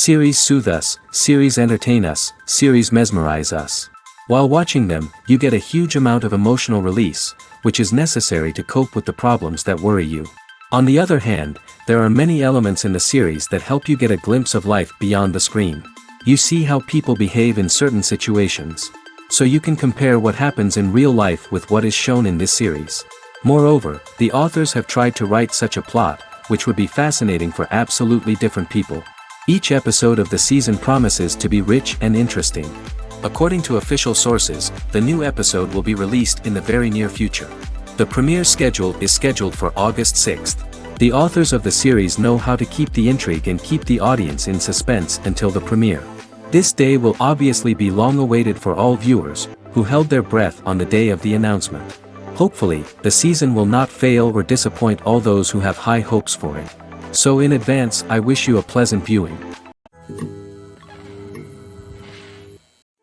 Series soothe us, series entertain us, series mesmerize us. While watching them, you get a huge amount of emotional release, which is necessary to cope with the problems that worry you. On the other hand, there are many elements in the series that help you get a glimpse of life beyond the screen. You see how people behave in certain situations. So you can compare what happens in real life with what is shown in this series. Moreover, the authors have tried to write such a plot, which would be fascinating for absolutely different people. Each episode of the season promises to be rich and interesting. According to official sources, the new episode will be released in the very near future. The premiere schedule is scheduled for August 6th. The authors of the series know how to keep the intrigue and keep the audience in suspense until the premiere. This day will obviously be long awaited for all viewers, who held their breath on the day of the announcement. Hopefully, the season will not fail or disappoint all those who have high hopes for it. So in advance, I wish you a pleasant viewing.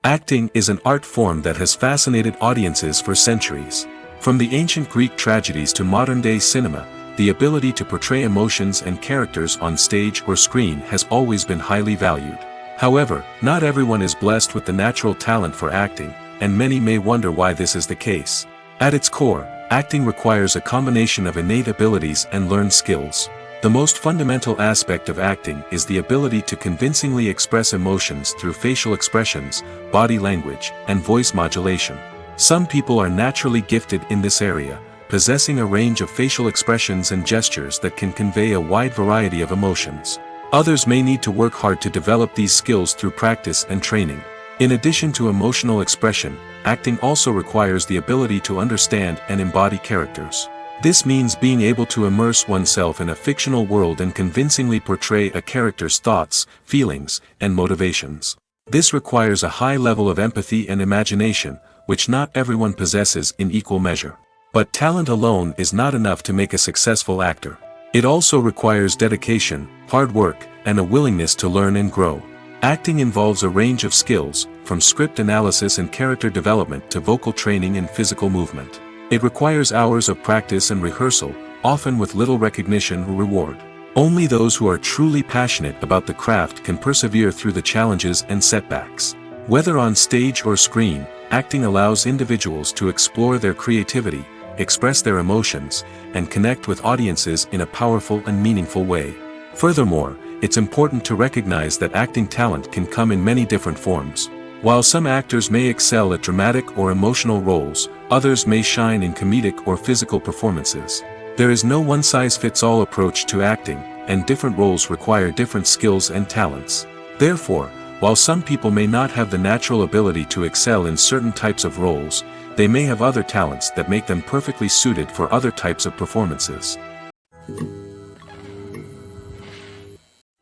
Acting is an art form that has fascinated audiences for centuries. From the ancient Greek tragedies to modern-day cinema, the ability to portray emotions and characters on stage or screen has always been highly valued. However, not everyone is blessed with the natural talent for acting, and many may wonder why this is the case. At its core, acting requires a combination of innate abilities and learned skills. The most fundamental aspect of acting is the ability to convincingly express emotions through facial expressions, body language, and voice modulation. Some people are naturally gifted in this area, possessing a range of facial expressions and gestures that can convey a wide variety of emotions. Others may need to work hard to develop these skills through practice and training. In addition to emotional expression, acting also requires the ability to understand and embody characters. This means being able to immerse oneself in a fictional world and convincingly portray a character's thoughts, feelings, and motivations. This requires a high level of empathy and imagination, which not everyone possesses in equal measure. But talent alone is not enough to make a successful actor. It also requires dedication, hard work, and a willingness to learn and grow. Acting involves a range of skills, from script analysis and character development to vocal training and physical movement. It requires hours of practice and rehearsal, often with little recognition or reward. Only those who are truly passionate about the craft can persevere through the challenges and setbacks. Whether on stage or screen, acting allows individuals to explore their creativity, express their emotions, and connect with audiences in a powerful and meaningful way. Furthermore, it's important to recognize that acting talent can come in many different forms. While some actors may excel at dramatic or emotional roles, others may shine in comedic or physical performances. There is no one-size-fits-all approach to acting, and different roles require different skills and talents. Therefore, while some people may not have the natural ability to excel in certain types of roles, they may have other talents that make them perfectly suited for other types of performances.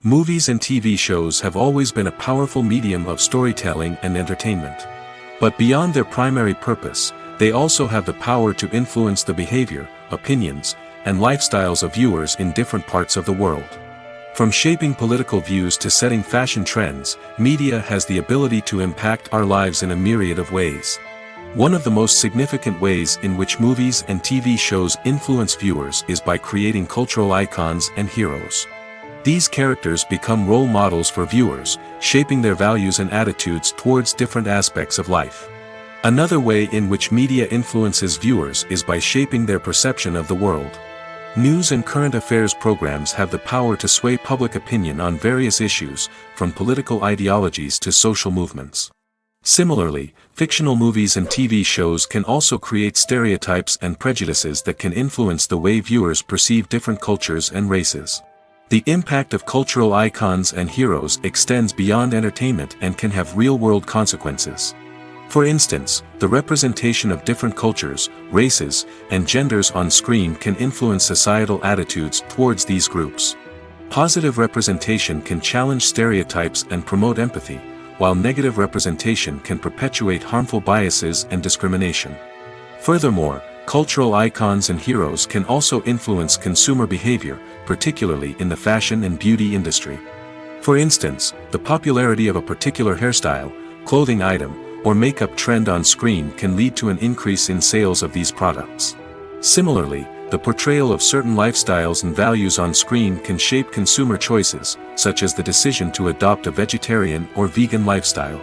Movies and TV shows have always been a powerful medium of storytelling and entertainment. But beyond their primary purpose, they also have the power to influence the behavior, opinions, and lifestyles of viewers in different parts of the world. From shaping political views to setting fashion trends, media has the ability to impact our lives in a myriad of ways. One of the most significant ways in which movies and TV shows influence viewers is by creating cultural icons and heroes. These characters become role models for viewers, shaping their values and attitudes towards different aspects of life. Another way in which media influences viewers is by shaping their perception of the world. News and current affairs programs have the power to sway public opinion on various issues, from political ideologies to social movements. Similarly, fictional movies and TV shows can also create stereotypes and prejudices that can influence the way viewers perceive different cultures and races. The impact of cultural icons and heroes extends beyond entertainment and can have real-world consequences. For instance, the representation of different cultures, races, and genders on screen can influence societal attitudes towards these groups. Positive representation can challenge stereotypes and promote empathy, while negative representation can perpetuate harmful biases and discrimination. Furthermore, cultural icons and heroes can also influence consumer behavior, particularly in the fashion and beauty industry. For instance, the popularity of a particular hairstyle, clothing item, or makeup trend on screen can lead to an increase in sales of these products. Similarly, the portrayal of certain lifestyles and values on screen can shape consumer choices, such as the decision to adopt a vegetarian or vegan lifestyle.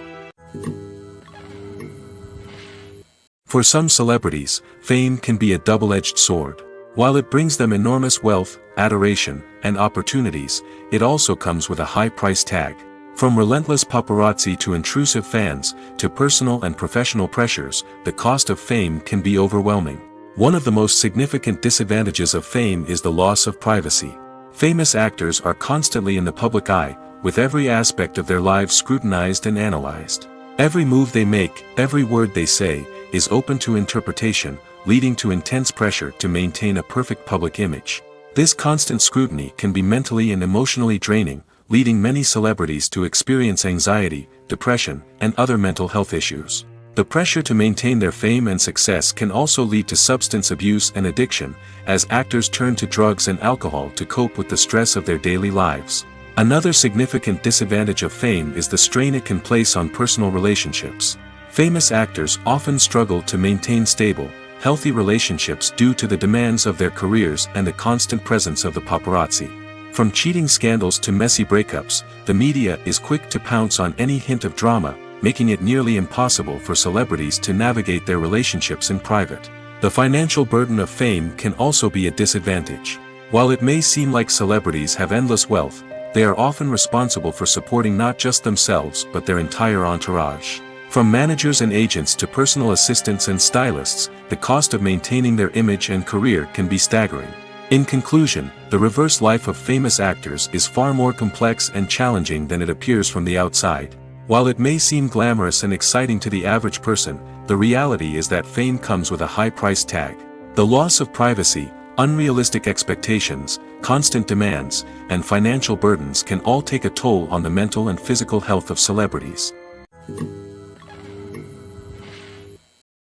For some celebrities, fame can be a double-edged sword. While it brings them enormous wealth, adoration, and opportunities, it also comes with a high price tag. From relentless paparazzi to intrusive fans, to personal and professional pressures, the cost of fame can be overwhelming. One of the most significant disadvantages of fame is the loss of privacy. Famous actors are constantly in the public eye, with every aspect of their lives scrutinized and analyzed. Every move they make, every word they say, is open to interpretation, leading to intense pressure to maintain a perfect public image. This constant scrutiny can be mentally and emotionally draining, leading many celebrities to experience anxiety, depression, and other mental health issues. The pressure to maintain their fame and success can also lead to substance abuse and addiction, as actors turn to drugs and alcohol to cope with the stress of their daily lives. Another significant disadvantage of fame is the strain it can place on personal relationships. Famous actors often struggle to maintain stable, healthy relationships due to the demands of their careers and the constant presence of the paparazzi. From cheating scandals to messy breakups, the media is quick to pounce on any hint of drama, making it nearly impossible for celebrities to navigate their relationships in private. The financial burden of fame can also be a disadvantage. While it may seem like celebrities have endless wealth, they are often responsible for supporting not just themselves but their entire entourage. From managers and agents to personal assistants and stylists, the cost of maintaining their image and career can be staggering. In conclusion, the reverse life of famous actors is far more complex and challenging than it appears from the outside. While it may seem glamorous and exciting to the average person, the reality is that fame comes with a high price tag. The loss of privacy, unrealistic expectations, constant demands, and financial burdens can all take a toll on the mental and physical health of celebrities.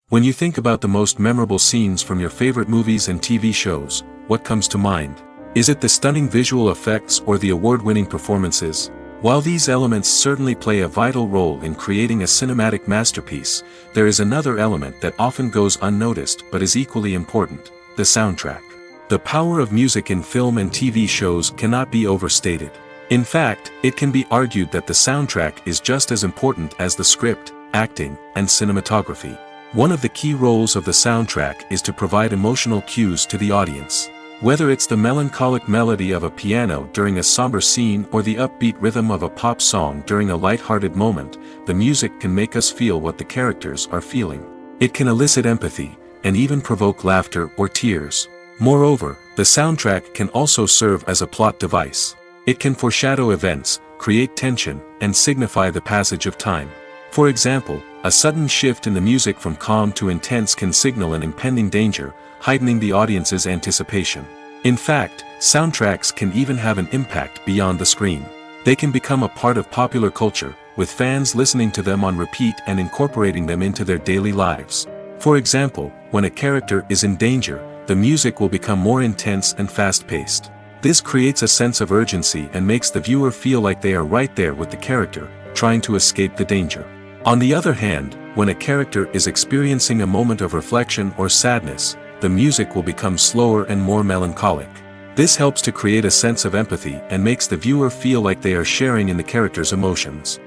When you think about the most memorable scenes from your favorite movies and TV shows, what comes to mind? Is it the stunning visual effects or the award-winning performances? While these elements certainly play a vital role in creating a cinematic masterpiece, there is another element that often goes unnoticed but is equally important: the soundtrack. The power of music in film and TV shows cannot be overstated. In fact, it can be argued that the soundtrack is just as important as the script, acting, and cinematography. One of the key roles of the soundtrack is to provide emotional cues to the audience. Whether it's the melancholic melody of a piano during a somber scene or the upbeat rhythm of a pop song during a light-hearted moment, the music can make us feel what the characters are feeling. It can elicit empathy, and even provoke laughter or tears. Moreover, the soundtrack can also serve as a plot device. It can foreshadow events, create tension, and signify the passage of time. For example, a sudden shift in the music from calm to intense can signal an impending danger, heightening the audience's anticipation. In fact, soundtracks can even have an impact beyond the screen. They can become a part of popular culture, with fans listening to them on repeat and incorporating them into their daily lives. For example, when a character is in danger, the music will become more intense and fast-paced. This creates a sense of urgency and makes the viewer feel like they are right there with the character, trying to escape the danger. On the other hand, when a character is experiencing a moment of reflection or sadness, the music will become slower and more melancholic. This helps to create a sense of empathy and makes the viewer feel like they are sharing in the character's emotions.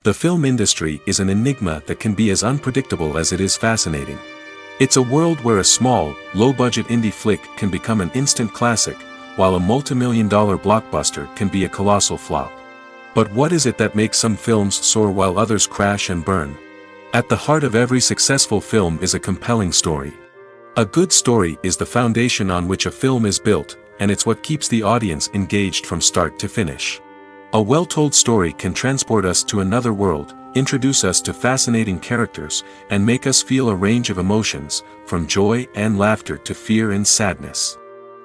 The film industry is an enigma that can be as unpredictable as it is fascinating. It's a world where a small, low-budget indie flick can become an instant classic, while a multi-million-dollar blockbuster can be a colossal flop. But what is it that makes some films soar while others crash and burn? At the heart of every successful film is a compelling story. A good story is the foundation on which a film is built, and it's what keeps the audience engaged from start to finish. A well-told story can transport us to another world, introduce us to fascinating characters, and make us feel a range of emotions, from joy and laughter to fear and sadness.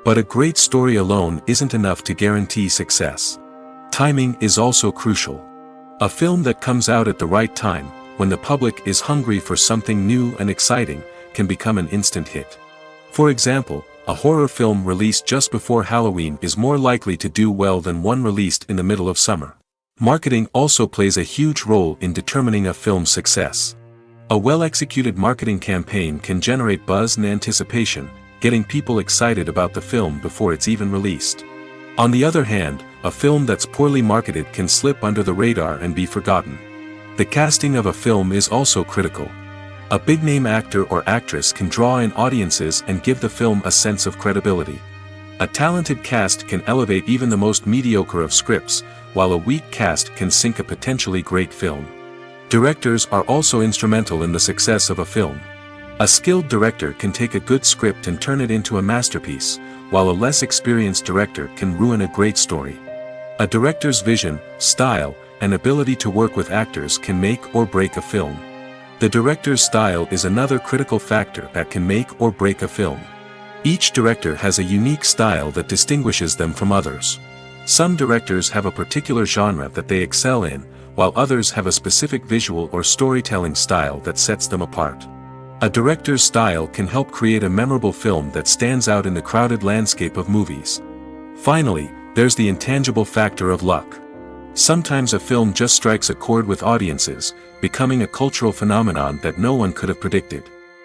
But a great story alone isn't enough to guarantee success. Timing is also crucial. A film that comes out at the right time, when the public is hungry for something new and exciting, can become an instant hit. For example, a horror film released just before Halloween is more likely to do well than one released in the middle of summer. Marketing also plays a huge role in determining a film's success. A well-executed marketing campaign can generate buzz and anticipation, getting people excited about the film before it's even released. On the other hand, a film that's poorly marketed can slip under the radar and be forgotten. The casting of a film is also critical. A big-name actor or actress can draw in audiences and give the film a sense of credibility. A talented cast can elevate even the most mediocre of scripts, while a weak cast can sink a potentially great film. Directors are also instrumental in the success of a film. A skilled director can take a good script and turn it into a masterpiece, while a less experienced director can ruin a great story. A director's vision, style, and ability to work with actors can make or break a film. The director's style is another critical factor that can make or break a film. Each director has a unique style that distinguishes them from others. Some directors have a particular genre that they excel in, while others have a specific visual or storytelling style that sets them apart. A director's style can help create a memorable film that stands out in the crowded landscape of movies. Finally, there's the intangible factor of luck. Sometimes a film just strikes a chord with audiences, becoming a cultural phenomenon that no one could have predicted.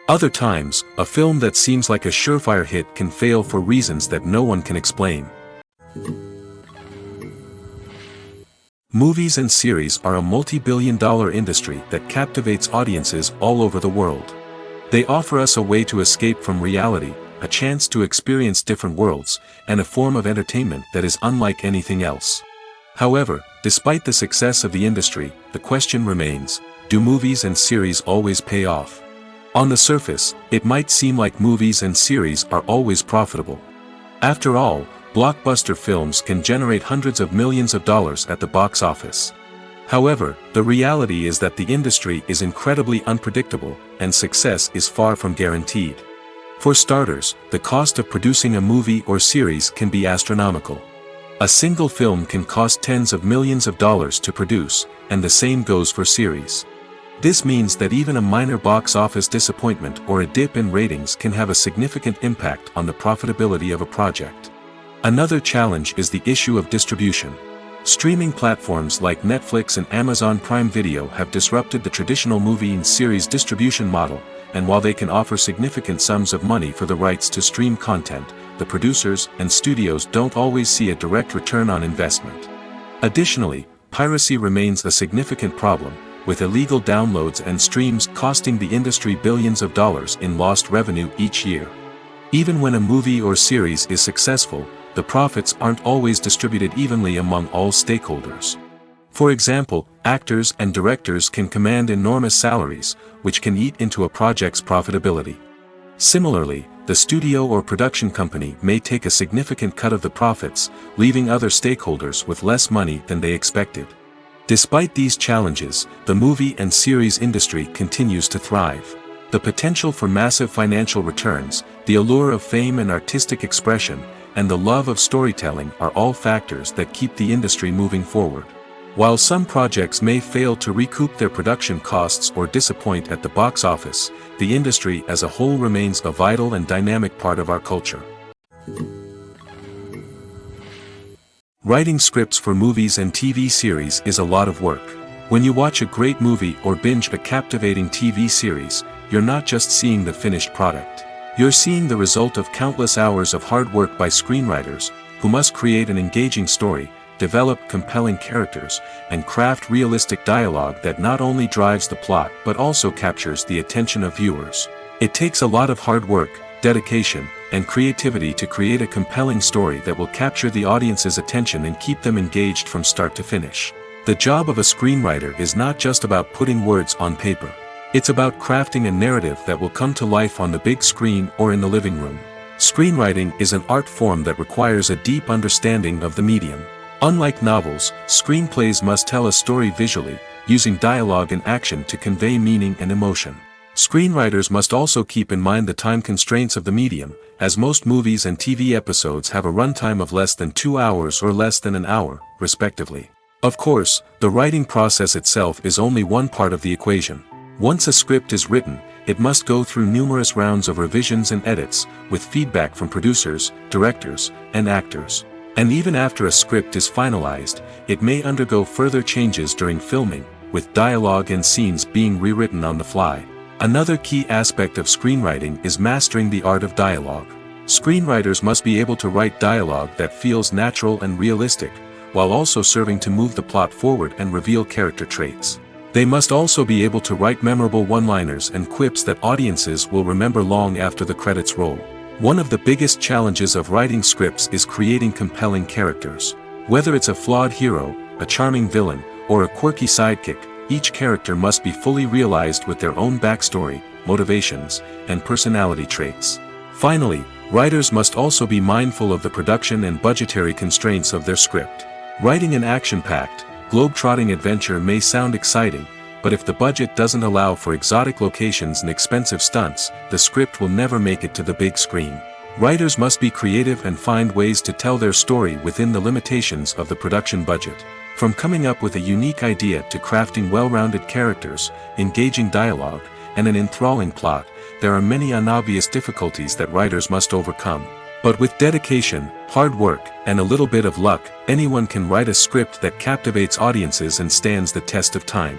Other times, a film that seems like a surefire hit can fail for reasons that no one can explain. Movies and series are a multi-billion-dollar industry that captivates audiences all over the world. They offer us a way to escape from reality, a chance to experience different worlds, and a form of entertainment that is unlike anything else. However, despite the success of the industry, the question remains, do movies and series always pay off? On the surface, it might seem like movies and series are always profitable. After all, blockbuster films can generate hundreds of millions of dollars at the box office. However, the reality is that the industry is incredibly unpredictable, and success is far from guaranteed. For starters, the cost of producing a movie or series can be astronomical. A single film can cost tens of millions of dollars to produce, and the same goes for series. This means that even a minor box office disappointment or a dip in ratings can have a significant impact on the profitability of a project. Another challenge is the issue of distribution. Streaming platforms like Netflix and Amazon Prime Video have disrupted the traditional movie and series distribution model, and while they can offer significant sums of money for the rights to stream content, the producers and studios don't always see a direct return on investment. Additionally, piracy remains a significant problem, with illegal downloads and streams costing the industry billions of dollars in lost revenue each year. Even when a movie or series is successful, the profits aren't always distributed evenly among all stakeholders. For example, actors and directors can command enormous salaries, which can eat into a project's profitability. Similarly, the studio or production company may take a significant cut of the profits, leaving other stakeholders with less money than they expected. Despite these challenges, the movie and series industry continues to thrive. The potential for massive financial returns, the allure of fame and artistic expression, and the love of storytelling are all factors that keep the industry moving forward. While some projects may fail to recoup their production costs or disappoint at the box office, the industry as a whole remains a vital and dynamic part of our culture. Writing scripts for movies and TV series is a lot of work. When you watch a great movie or binge a captivating TV series, you're not just seeing the finished product. You're seeing the result of countless hours of hard work by screenwriters, who must create an engaging story, develop compelling characters, and craft realistic dialogue that not only drives the plot but also captures the attention of viewers. It takes a lot of hard work, dedication, and creativity to create a compelling story that will capture the audience's attention and keep them engaged from start to finish. The job of a screenwriter is not just about putting words on paper. It's about crafting a narrative that will come to life on the big screen or in the living room. Screenwriting is an art form that requires a deep understanding of the medium. Unlike novels, screenplays must tell a story visually, using dialogue and action to convey meaning and emotion. Screenwriters must also keep in mind the time constraints of the medium, as most movies and TV episodes have a runtime of less than 2 hours or less than an hour, respectively. Of course, the writing process itself is only one part of the equation. Once a script is written, it must go through numerous rounds of revisions and edits, with feedback from producers, directors, and actors. And even after a script is finalized, it may undergo further changes during filming, with dialogue and scenes being rewritten on the fly. Another key aspect of screenwriting is mastering the art of dialogue. Screenwriters must be able to write dialogue that feels natural and realistic, while also serving to move the plot forward and reveal character traits. They must also be able to write memorable one-liners and quips that audiences will remember long after the credits roll. One of the biggest challenges of writing scripts is creating compelling characters. Whether it's a flawed hero, a charming villain, or a quirky sidekick, each character must be fully realized with their own backstory, motivations, and personality traits. Finally, writers must also be mindful of the production and budgetary constraints of their script. Writing an action-packed, globe-trotting adventure may sound exciting, but if the budget doesn't allow for exotic locations and expensive stunts, the script will never make it to the big screen. Writers must be creative and find ways to tell their story within the limitations of the production budget. From coming up with a unique idea to crafting well-rounded characters, engaging dialogue, and an enthralling plot, there are many unobvious difficulties that writers must overcome. But with dedication, hard work, and a little bit of luck, anyone can write a script that captivates audiences and stands the test of time.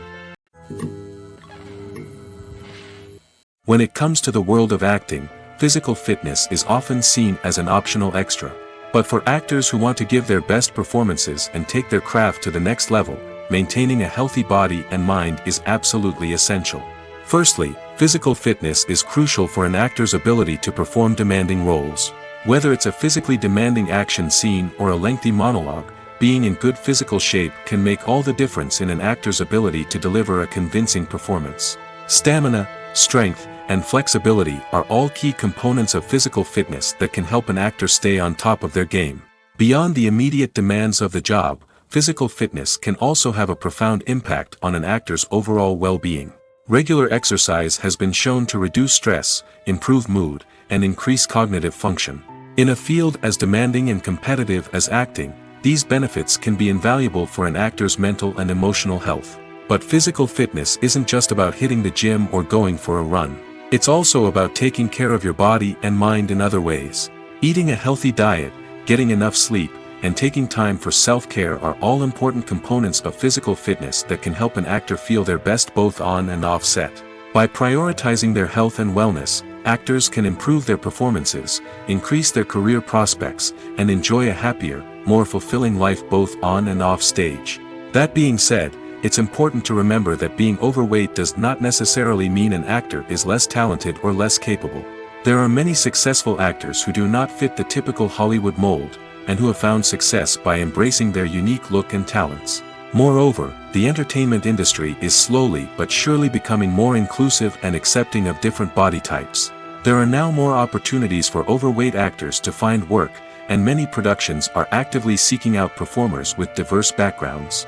When it comes to the world of acting, physical fitness is often seen as an optional extra. But for actors who want to give their best performances and take their craft to the next level, maintaining a healthy body and mind is absolutely essential. Firstly, physical fitness is crucial for an actor's ability to perform demanding roles. Whether it's a physically demanding action scene or a lengthy monologue, being in good physical shape can make all the difference in an actor's ability to deliver a convincing performance. Stamina, strength, and flexibility are all key components of physical fitness that can help an actor stay on top of their game. Beyond the immediate demands of the job, physical fitness can also have a profound impact on an actor's overall well-being. Regular exercise has been shown to reduce stress, improve mood, and increase cognitive function. In a field as demanding and competitive as acting, these benefits can be invaluable for an actor's mental and emotional health. But physical fitness isn't just about hitting the gym or going for a run. It's also about taking care of your body and mind in other ways. Eating a healthy diet, getting enough sleep, and taking time for self-care are all important components of physical fitness that can help an actor feel their best both on and off set. By prioritizing their health and wellness, actors can improve their performances, increase their career prospects, and enjoy a happier, more fulfilling life both on and off stage. That being said, it's important to remember that being overweight does not necessarily mean an actor is less talented or less capable. There are many successful actors who do not fit the typical Hollywood mold, and who have found success by embracing their unique look and talents. Moreover, the entertainment industry is slowly but surely becoming more inclusive and accepting of different body types. There are now more opportunities for overweight actors to find work, and many productions are actively seeking out performers with diverse backgrounds.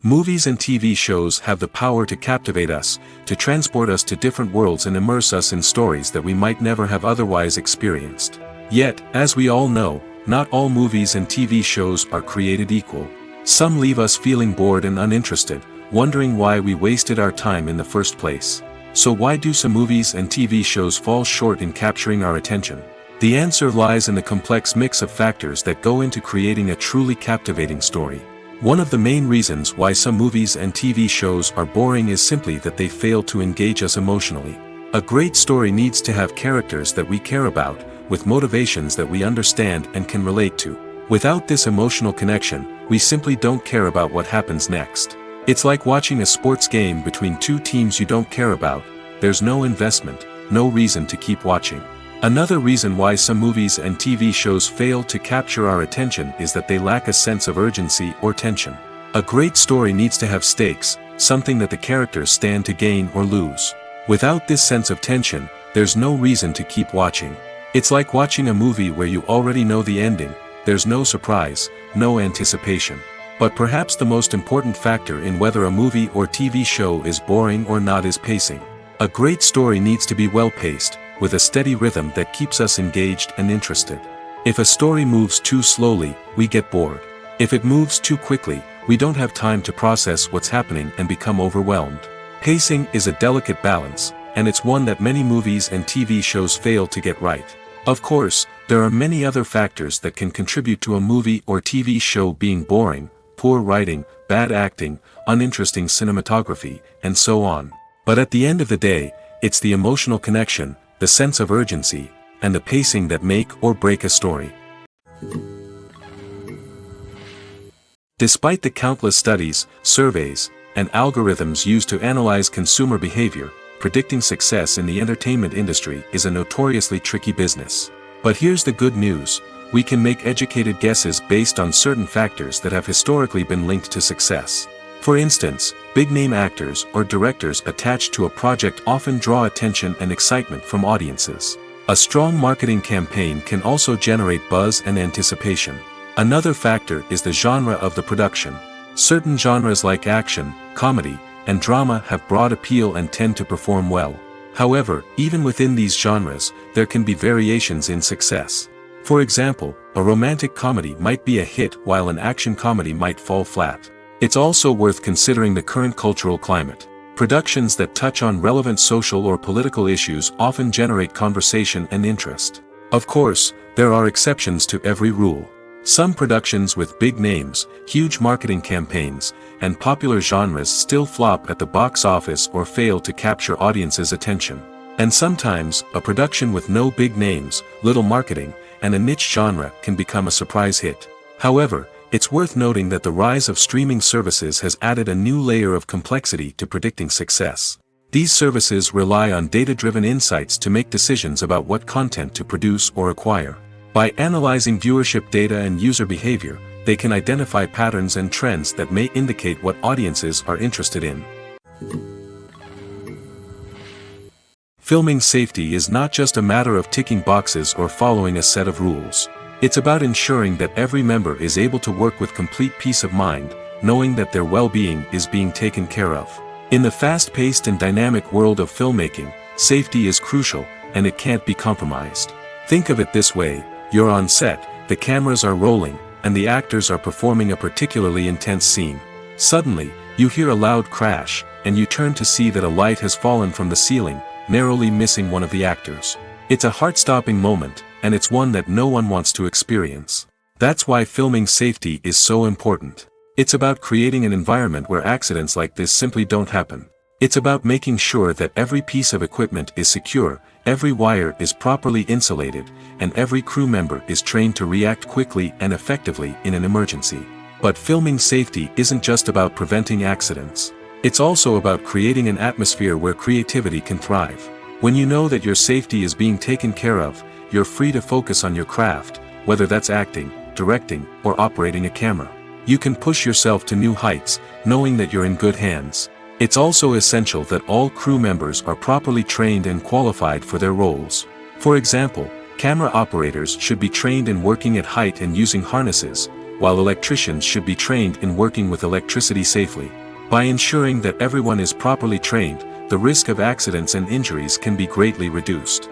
Movies and TV shows have the power to captivate us, to transport us to different worlds and immerse us in stories that we might never have otherwise experienced. Yet, as we all know, not all movies and TV shows are created equal. Some leave us feeling bored and uninterested, wondering why we wasted our time in the first place. So why do some movies and TV shows fall short in capturing our attention? The answer lies in the complex mix of factors that go into creating a truly captivating story. One of the main reasons why some movies and TV shows are boring is simply that they fail to engage us emotionally. A great story needs to have characters that we care about, with motivations that we understand and can relate to. Without this emotional connection, we simply don't care about what happens next. It's like watching a sports game between two teams you don't care about. There's no investment, no reason to keep watching. Another reason why some movies and TV shows fail to capture our attention is that they lack a sense of urgency or tension. A great story needs to have stakes, something that the characters stand to gain or lose. Without this sense of tension, there's no reason to keep watching. It's like watching a movie where you already know the ending. There's no surprise, no anticipation. But perhaps the most important factor in whether a movie or TV show is boring or not is pacing. A great story needs to be well-paced, with a steady rhythm that keeps us engaged and interested. If a story moves too slowly, we get bored. If it moves too quickly, we don't have time to process what's happening and become overwhelmed. Pacing is a delicate balance, and it's one that many movies and TV shows fail to get right. Of course, there are many other factors that can contribute to a movie or TV show being boring: poor writing, bad acting, uninteresting cinematography, and so on. But at the end of the day, it's the emotional connection, the sense of urgency, and the pacing that make or break a story. Despite the countless studies, surveys, and algorithms used to analyze consumer behavior, predicting success in the entertainment industry is a notoriously tricky business. But here's the good news: we can make educated guesses based on certain factors that have historically been linked to success. For instance, big-name actors or directors attached to a project often draw attention and excitement from audiences. A strong marketing campaign can also generate buzz and anticipation. Another factor is the genre of the production. Certain genres like action, comedy, and drama have broad appeal and tend to perform well. However, even within these genres, there can be variations in success. For example, a romantic comedy might be a hit while an action comedy might fall flat. It's also worth considering the current cultural climate. Productions that touch on relevant social or political issues often generate conversation and interest. Of course, there are exceptions to every rule. Some productions with big names, huge marketing campaigns, and popular genres still flop at the box office or fail to capture audiences' attention. And sometimes, a production with no big names, little marketing, and a niche genre can become a surprise hit. However, it's worth noting that the rise of streaming services has added a new layer of complexity to predicting success. These services rely on data-driven insights to make decisions about what content to produce or acquire. By analyzing viewership data and user behavior, they can identify patterns and trends that may indicate what audiences are interested in. Filming safety is not just a matter of ticking boxes or following a set of rules. It's about ensuring that every member is able to work with complete peace of mind, knowing that their well-being is being taken care of. In the fast-paced and dynamic world of filmmaking, safety is crucial, and it can't be compromised. Think of it this way: you're on set, the cameras are rolling, and the actors are performing a particularly intense scene. Suddenly, you hear a loud crash, and you turn to see that a light has fallen from the ceiling, narrowly missing one of the actors. It's a heart-stopping moment, and it's one that no one wants to experience. That's why filming safety is so important. It's about creating an environment where accidents like this simply don't happen. It's about making sure that every piece of equipment is secure, every wire is properly insulated, and every crew member is trained to react quickly and effectively in an emergency. But filming safety isn't just about preventing accidents. It's also about creating an atmosphere where creativity can thrive. When you know that your safety is being taken care of, you're free to focus on your craft, whether that's acting, directing, or operating a camera. You can push yourself to new heights, knowing that you're in good hands. It's also essential that all crew members are properly trained and qualified for their roles. For example, camera operators should be trained in working at height and using harnesses, while electricians should be trained in working with electricity safely. By ensuring that everyone is properly trained, the risk of accidents and injuries can be greatly reduced.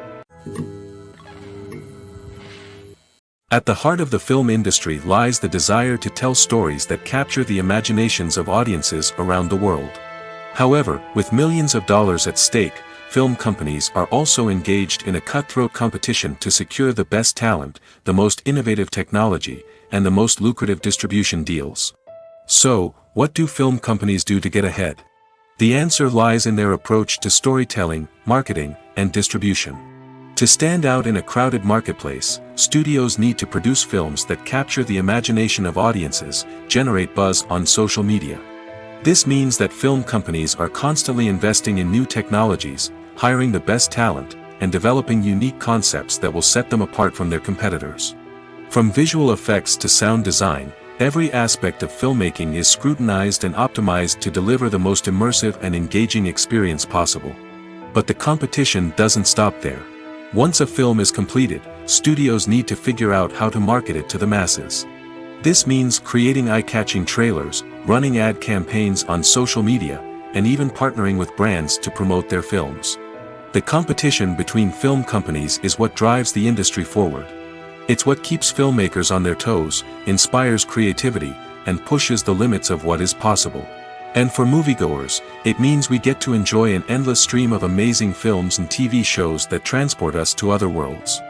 At the heart of the film industry lies the desire to tell stories that capture the imaginations of audiences around the world. However, with millions of dollars at stake, film companies are also engaged in a cutthroat competition to secure the best talent, the most innovative technology, and the most lucrative distribution deals. So, what do film companies do to get ahead? The answer lies in their approach to storytelling, marketing, and distribution. To stand out in a crowded marketplace, studios need to produce films that capture the imagination of audiences, generate buzz on social media, This means that film companies are constantly investing in new technologies, hiring the best talent, and developing unique concepts that will set them apart from their competitors. From visual effects to sound design, every aspect of filmmaking is scrutinized and optimized to deliver the most immersive and engaging experience possible. But the competition doesn't stop there. Once a film is completed, studios need to figure out how to market it to the masses. This means creating eye-catching trailers, running ad campaigns on social media, and even partnering with brands to promote their films. The competition between film companies is what drives the industry forward. It's what keeps filmmakers on their toes, inspires creativity, and pushes the limits of what is possible. And for moviegoers, it means we get to enjoy an endless stream of amazing films and TV shows that transport us to other worlds.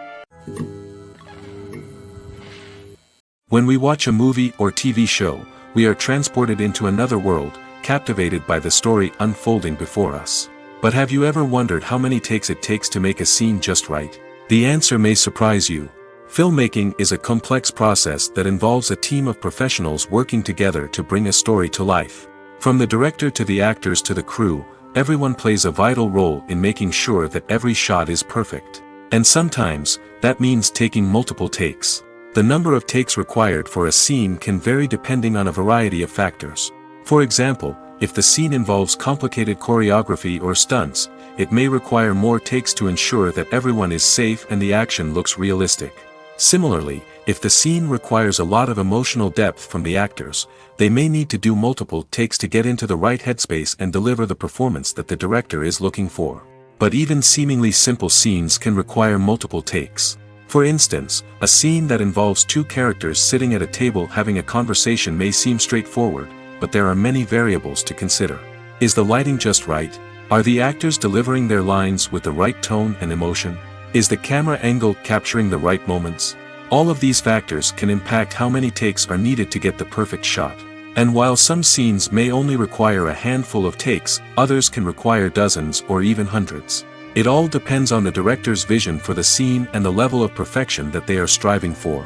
When we watch a movie or TV show, we are transported into another world, captivated by the story unfolding before us. But have you ever wondered how many takes it takes to make a scene just right? The answer may surprise you. Filmmaking is a complex process that involves a team of professionals working together to bring a story to life. From the director to the actors to the crew, everyone plays a vital role in making sure that every shot is perfect. And sometimes, that means taking multiple takes. The number of takes required for a scene can vary depending on a variety of factors. For example, if the scene involves complicated choreography or stunts, it may require more takes to ensure that everyone is safe and the action looks realistic. Similarly, if the scene requires a lot of emotional depth from the actors, they may need to do multiple takes to get into the right headspace and deliver the performance that the director is looking for. But even seemingly simple scenes can require multiple takes. For instance, a scene that involves two characters sitting at a table having a conversation may seem straightforward, but there are many variables to consider. Is the lighting just right? Are the actors delivering their lines with the right tone and emotion? Is the camera angle capturing the right moments? All of these factors can impact how many takes are needed to get the perfect shot. And while some scenes may only require a handful of takes, others can require dozens or even hundreds. It all depends on the director's vision for the scene and the level of perfection that they are striving for.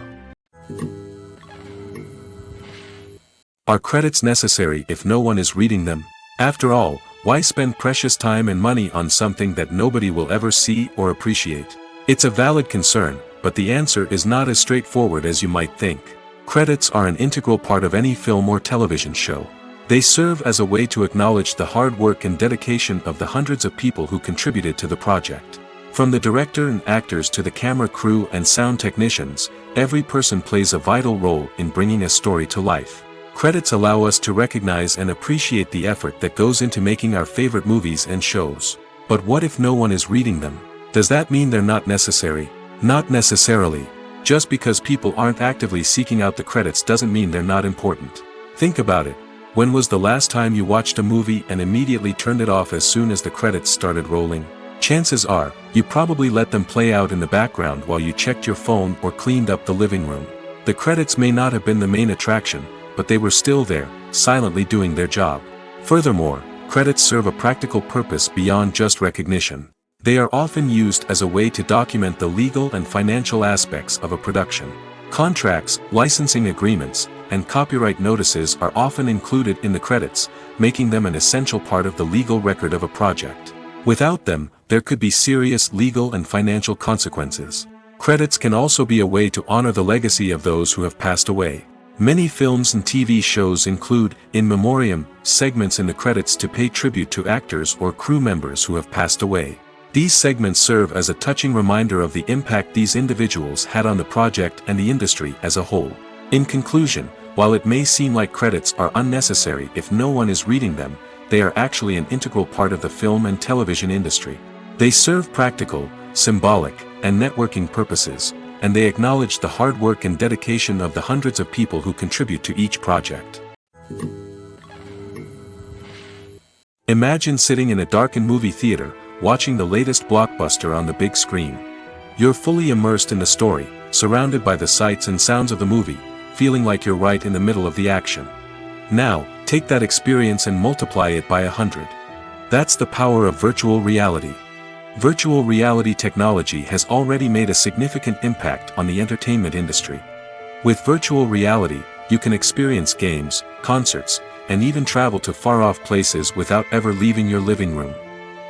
Are credits necessary if no one is reading them? After all, why spend precious time and money on something that nobody will ever see or appreciate? It's a valid concern, but the answer is not as straightforward as you might think. Credits are an integral part of any film or television show. They serve as a way to acknowledge the hard work and dedication of the hundreds of people who contributed to the project. From the director and actors to the camera crew and sound technicians, every person plays a vital role in bringing a story to life. Credits allow us to recognize and appreciate the effort that goes into making our favorite movies and shows. But what if no one is reading them? Does that mean they're not necessary? Not necessarily. Just because people aren't actively seeking out the credits doesn't mean they're not important. Think about it. When was the last time you watched a movie and immediately turned it off as soon as the credits started rolling? Chances are, you probably let them play out in the background while you checked your phone or cleaned up the living room. The credits may not have been the main attraction, but they were still there, silently doing their job. Furthermore, credits serve a practical purpose beyond just recognition. They are often used as a way to document the legal and financial aspects of a production. Contracts, licensing agreements, and copyright notices are often included in the credits, making them an essential part of the legal record of a project. Without them, there could be serious legal and financial consequences. Credits can also be a way to honor the legacy of those who have passed away. Many films and TV shows include, in memoriam, segments in the credits to pay tribute to actors or crew members who have passed away. These segments serve as a touching reminder of the impact these individuals had on the project and the industry as a whole. In conclusion, while it may seem like credits are unnecessary if no one is reading them, they are actually an integral part of the film and television industry. They serve practical, symbolic, and networking purposes, and they acknowledge the hard work and dedication of the hundreds of people who contribute to each project. Imagine sitting in a darkened movie theater, watching the latest blockbuster on the big screen. You're fully immersed in the story, surrounded by the sights and sounds of the movie, feeling like you're right in the middle of the action. Now, take that experience and multiply it by 100. That's the power of virtual reality. Virtual reality technology has already made a significant impact on the entertainment industry. With virtual reality, you can experience games, concerts, and even travel to far-off places without ever leaving your living room.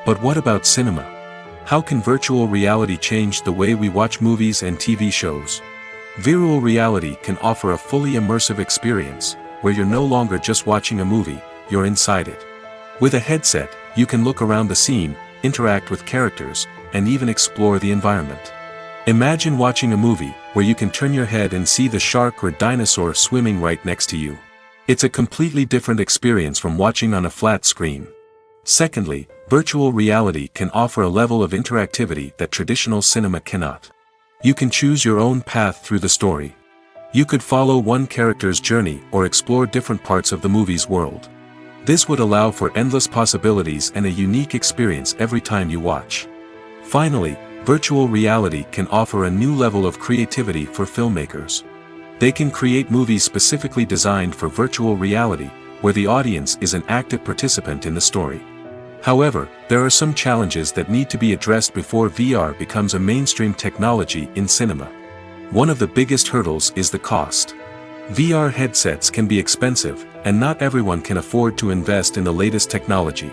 But what about cinema? How can virtual reality change the way we watch movies and TV shows? Virtual reality can offer a fully immersive experience, where you're no longer just watching a movie, you're inside it. With a headset, you can look around the scene, interact with characters, and even explore the environment. Imagine watching a movie, where you can turn your head and see the shark or dinosaur swimming right next to you. It's a completely different experience from watching on a flat screen. Secondly, virtual reality can offer a level of interactivity that traditional cinema cannot. You can choose your own path through the story. You could follow one character's journey or explore different parts of the movie's world. This would allow for endless possibilities and a unique experience every time you watch. Finally, virtual reality can offer a new level of creativity for filmmakers. They can create movies specifically designed for virtual reality, where the audience is an active participant in the story. However, there are some challenges that need to be addressed before VR becomes a mainstream technology in cinema. One of the biggest hurdles is the cost. VR headsets can be expensive, and not everyone can afford to invest in the latest technology.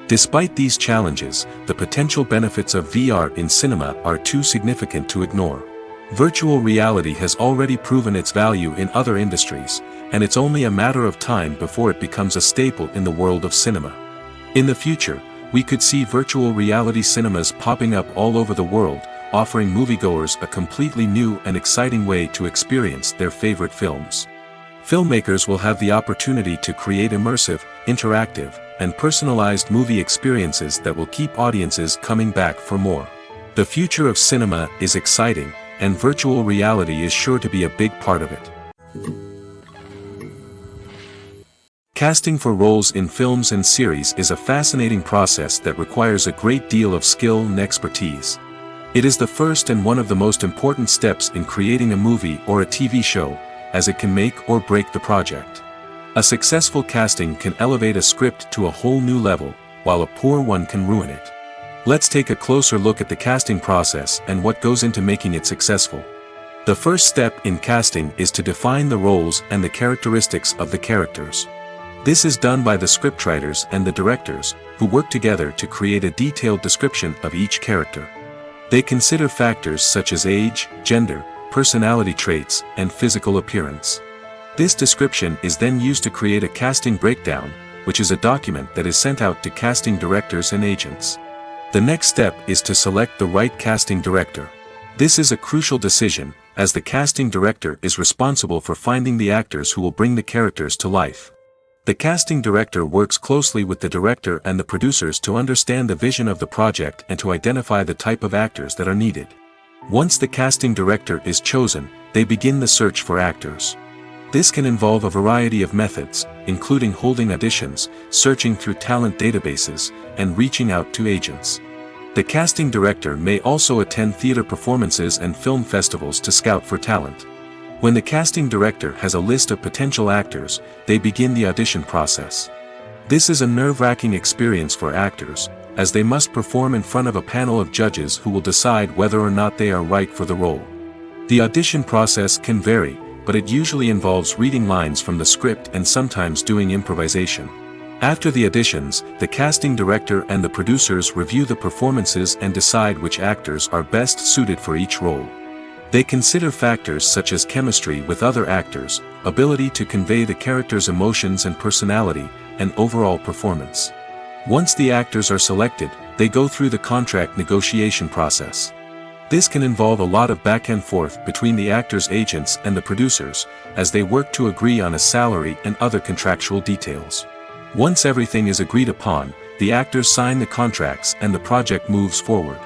Despite these challenges, the potential benefits of VR in cinema are too significant to ignore. Virtual reality has already proven its value in other industries, and it's only a matter of time before it becomes a staple in the world of cinema. In the future, we could see virtual reality cinemas popping up all over the world, offering moviegoers a completely new and exciting way to experience their favorite films. Filmmakers will have the opportunity to create immersive, interactive, and personalized movie experiences that will keep audiences coming back for more. The future of cinema is exciting, and virtual reality is sure to be a big part of it. Casting for roles in films and series is a fascinating process that requires a great deal of skill and expertise. It is the first and one of the most important steps in creating a movie or a TV show, as it can make or break the project. A successful casting can elevate a script to a whole new level, while a poor one can ruin it. Let's take a closer look at the casting process and what goes into making it successful. The first step in casting is to define the roles and the characteristics of the characters. This is done by the scriptwriters and the directors, who work together to create a detailed description of each character. They consider factors such as age, gender, personality traits, and physical appearance. This description is then used to create a casting breakdown, which is a document that is sent out to casting directors and agents. The next step is to select the right casting director. This is a crucial decision, as the casting director is responsible for finding the actors who will bring the characters to life. The casting director works closely with the director and the producers to understand the vision of the project and to identify the type of actors that are needed. Once the casting director is chosen, they begin the search for actors. This can involve a variety of methods, including holding auditions, searching through talent databases, and reaching out to agents. The casting director may also attend theater performances and film festivals to scout for talent. When the casting director has a list of potential actors, they begin the audition process. This is a nerve-wracking experience for actors, as they must perform in front of a panel of judges who will decide whether or not they are right for the role. The audition process can vary, but it usually involves reading lines from the script and sometimes doing improvisation. After the auditions, the casting director and the producers review the performances and decide which actors are best suited for each role. They consider factors such as chemistry with other actors, ability to convey the character's emotions and personality, and overall performance. Once the actors are selected, they go through the contract negotiation process. This can involve a lot of back and forth between the actors' agents and the producers, as they work to agree on a salary and other contractual details. Once everything is agreed upon, the actors sign the contracts and the project moves forward.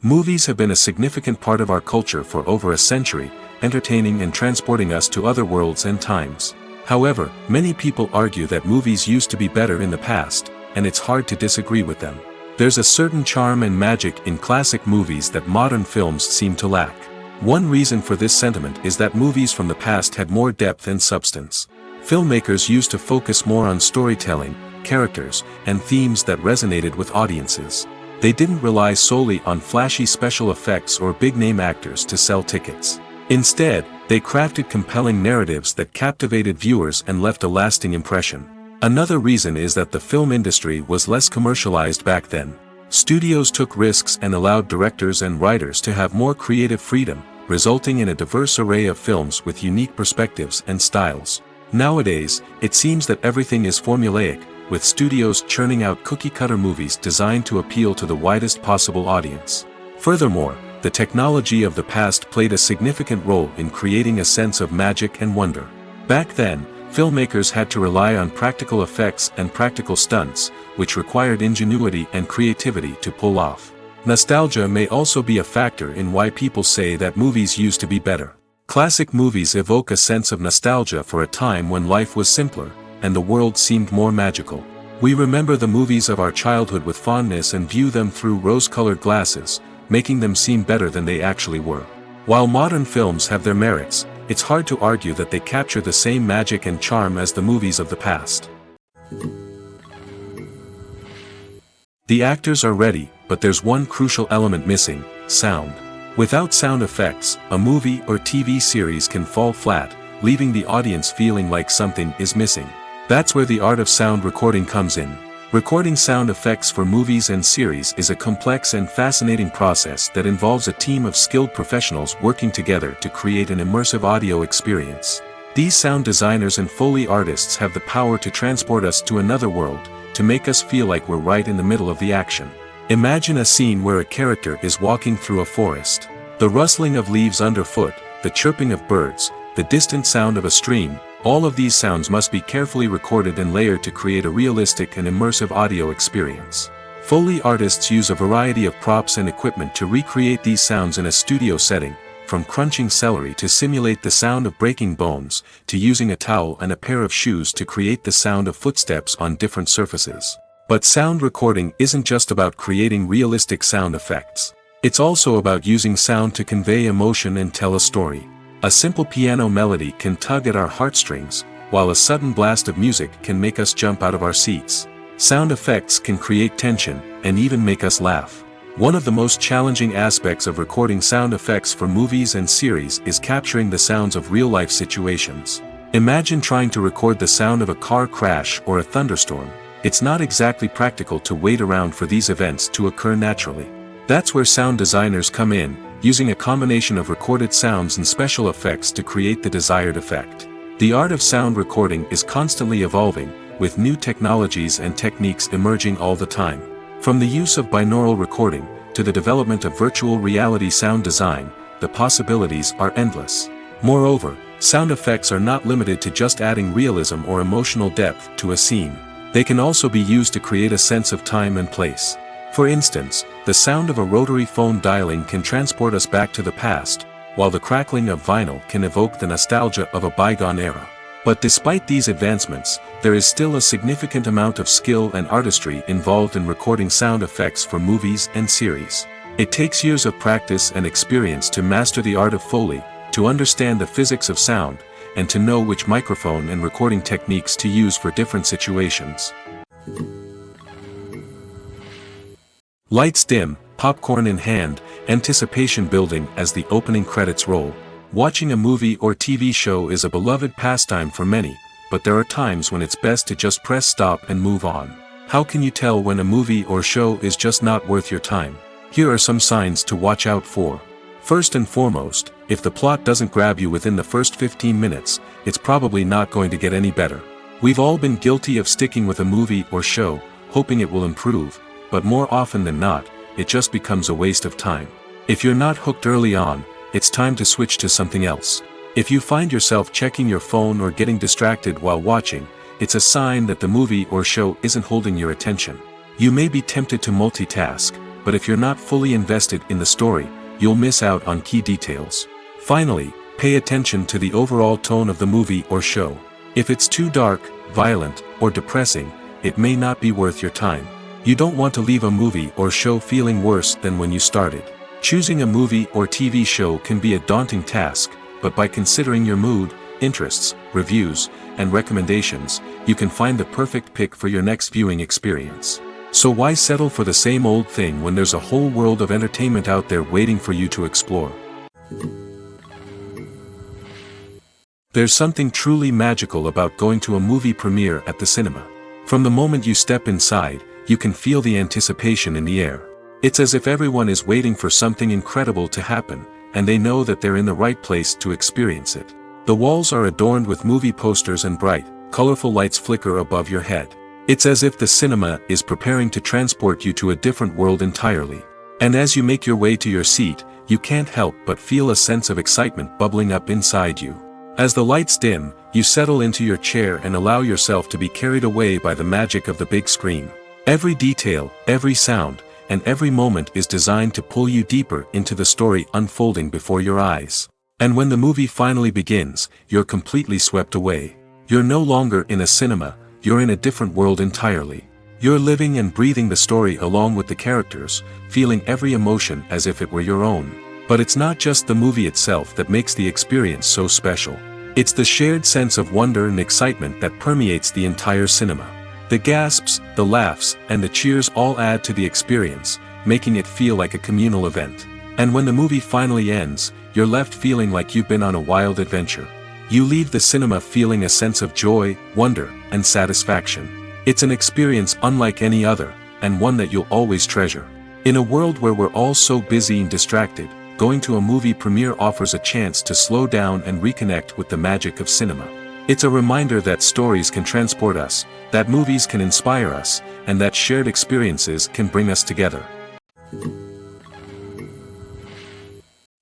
Movies have been a significant part of our culture for over a century, entertaining and transporting us to other worlds and times. However, many people argue that movies used to be better in the past, and it's hard to disagree with them. There's a certain charm and magic in classic movies that modern films seem to lack. One reason for this sentiment is that movies from the past had more depth and substance. Filmmakers used to focus more on storytelling, characters, and themes that resonated with audiences. They didn't rely solely on flashy special effects or big-name actors to sell tickets. Instead, they crafted compelling narratives that captivated viewers and left a lasting impression. Another reason is that the film industry was less commercialized back then. Studios took risks and allowed directors and writers to have more creative freedom, resulting in a diverse array of films with unique perspectives and styles. Nowadays, it seems that everything is formulaic, with studios churning out cookie-cutter movies designed to appeal to the widest possible audience. Furthermore, the technology of the past played a significant role in creating a sense of magic and wonder. Back then, filmmakers had to rely on practical effects and practical stunts, which required ingenuity and creativity to pull off. Nostalgia may also be a factor in why people say that movies used to be better. Classic movies evoke a sense of nostalgia for a time when life was simpler, and the world seemed more magical. We remember the movies of our childhood with fondness and view them through rose-colored glasses, making them seem better than they actually were. While modern films have their merits, it's hard to argue that they capture the same magic and charm as the movies of the past. The actors are ready, but there's one crucial element missing: sound. Without sound effects, a movie or TV series can fall flat, leaving the audience feeling like something is missing. That's where the art of sound recording comes in. Recording sound effects for movies and series is a complex and fascinating process that involves a team of skilled professionals working together to create an immersive audio experience. These sound designers and Foley artists have the power to transport us to another world, to make us feel like we're right in the middle of the action. Imagine a scene where a character is walking through a forest. The rustling of leaves underfoot, the chirping of birds, the distant sound of a stream, all of these sounds must be carefully recorded and layered to create a realistic and immersive audio experience. Foley artists use a variety of props and equipment to recreate these sounds in a studio setting, from crunching celery to simulate the sound of breaking bones, to using a towel and a pair of shoes to create the sound of footsteps on different surfaces. But sound recording isn't just about creating realistic sound effects. It's also about using sound to convey emotion and tell a story. A simple piano melody can tug at our heartstrings, while a sudden blast of music can make us jump out of our seats. Sound effects can create tension, and even make us laugh. One of the most challenging aspects of recording sound effects for movies and series is capturing the sounds of real-life situations. Imagine trying to record the sound of a car crash or a thunderstorm. It's not exactly practical to wait around for these events to occur naturally. That's where sound designers come in, using a combination of recorded sounds and special effects to create the desired effect. The art of sound recording is constantly evolving, with new technologies and techniques emerging all the time. From the use of binaural recording, to the development of virtual reality sound design, the possibilities are endless. Moreover, sound effects are not limited to just adding realism or emotional depth to a scene. They can also be used to create a sense of time and place. For instance, the sound of a rotary phone dialing can transport us back to the past, while the crackling of vinyl can evoke the nostalgia of a bygone era. But despite these advancements, there is still a significant amount of skill and artistry involved in recording sound effects for movies and series. It takes years of practice and experience to master the art of Foley, to understand the physics of sound, and to know which microphone and recording techniques to use for different situations. Lights dim, popcorn in hand, anticipation building as the opening credits roll. Watching a movie or TV show is a beloved pastime for many, but there are times when it's best to just press stop and move on. How can you tell when a movie or show is just not worth your time? Here are some signs to watch out for. First and foremost, if the plot doesn't grab you within the first 15 minutes, it's probably not going to get any better. We've all been guilty of sticking with a movie or show, hoping it will improve, but more often than not, it just becomes a waste of time. If you're not hooked early on, it's time to switch to something else. If you find yourself checking your phone or getting distracted while watching, it's a sign that the movie or show isn't holding your attention. You may be tempted to multitask, but if you're not fully invested in the story, you'll miss out on key details. Finally, pay attention to the overall tone of the movie or show. If it's too dark, violent, or depressing, it may not be worth your time. You don't want to leave a movie or show feeling worse than when you started. Choosing a movie or TV show can be a daunting task, but by considering your mood, interests, reviews, and recommendations, you can find the perfect pick for your next viewing experience. So why settle for the same old thing when there's a whole world of entertainment out there waiting for you to explore? There's something truly magical about going to a movie premiere at the cinema. From the moment you step inside, you can feel the anticipation in the air. It's as if everyone is waiting for something incredible to happen, and they know that they're in the right place to experience it. The walls are adorned with movie posters and bright, colorful lights flicker above your head. It's as if the cinema is preparing to transport you to a different world entirely. And as you make your way to your seat, you can't help but feel a sense of excitement bubbling up inside you. As the lights dim, you settle into your chair and allow yourself to be carried away by the magic of the big screen. Every detail, every sound, and every moment is designed to pull you deeper into the story unfolding before your eyes. And when the movie finally begins, you're completely swept away. You're no longer in a cinema, you're in a different world entirely. You're living and breathing the story along with the characters, feeling every emotion as if it were your own. But it's not just the movie itself that makes the experience so special. It's the shared sense of wonder and excitement that permeates the entire cinema. The gasps, the laughs, and the cheers all add to the experience, making it feel like a communal event. And when the movie finally ends, you're left feeling like you've been on a wild adventure. You leave the cinema feeling a sense of joy, wonder, and satisfaction. It's an experience unlike any other, and one that you'll always treasure. In a world where we're all so busy and distracted, going to a movie premiere offers a chance to slow down and reconnect with the magic of cinema. It's a reminder that stories can transport us, that movies can inspire us, and that shared experiences can bring us together.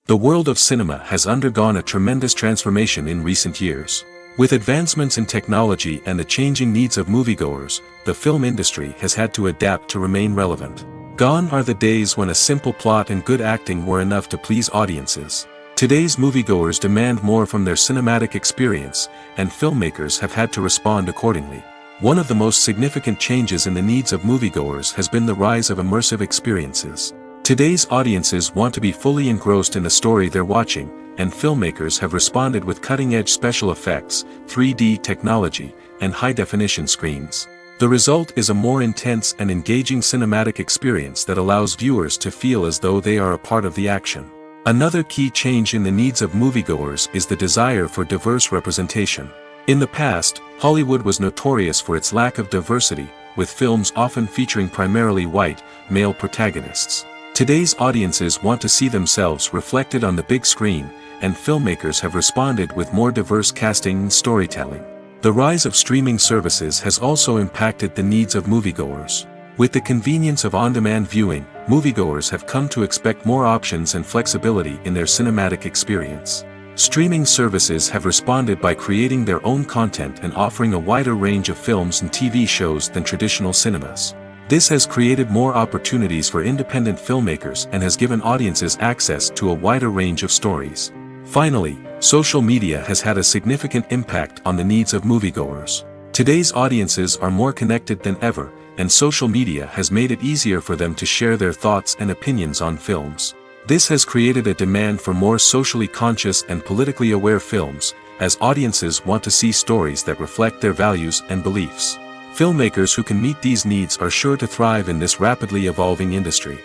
The world of cinema has undergone a tremendous transformation in recent years. With advancements in technology and the changing needs of moviegoers, the film industry has had to adapt to remain relevant. Gone are the days when a simple plot and good acting were enough to please audiences. Today's moviegoers demand more from their cinematic experience, and filmmakers have had to respond accordingly. One of the most significant changes in the needs of moviegoers has been the rise of immersive experiences. Today's audiences want to be fully engrossed in the story they're watching, and filmmakers have responded with cutting-edge special effects, 3D technology, and high-definition screens. The result is a more intense and engaging cinematic experience that allows viewers to feel as though they are a part of the action. Another key change in the needs of moviegoers is the desire for diverse representation. In the past, Hollywood was notorious for its lack of diversity, with films often featuring primarily white, male protagonists. Today's audiences want to see themselves reflected on the big screen, and filmmakers have responded with more diverse casting and storytelling. The rise of streaming services has also impacted the needs of moviegoers. With the convenience of on-demand viewing, moviegoers have come to expect more options and flexibility in their cinematic experience. Streaming services have responded by creating their own content and offering a wider range of films and TV shows than traditional cinemas. This has created more opportunities for independent filmmakers and has given audiences access to a wider range of stories. Finally, social media has had a significant impact on the needs of moviegoers. Today's audiences are more connected than ever, and social media has made it easier for them to share their thoughts and opinions on films. This has created a demand for more socially conscious and politically aware films, as audiences want to see stories that reflect their values and beliefs. Filmmakers who can meet these needs are sure to thrive in this rapidly evolving industry.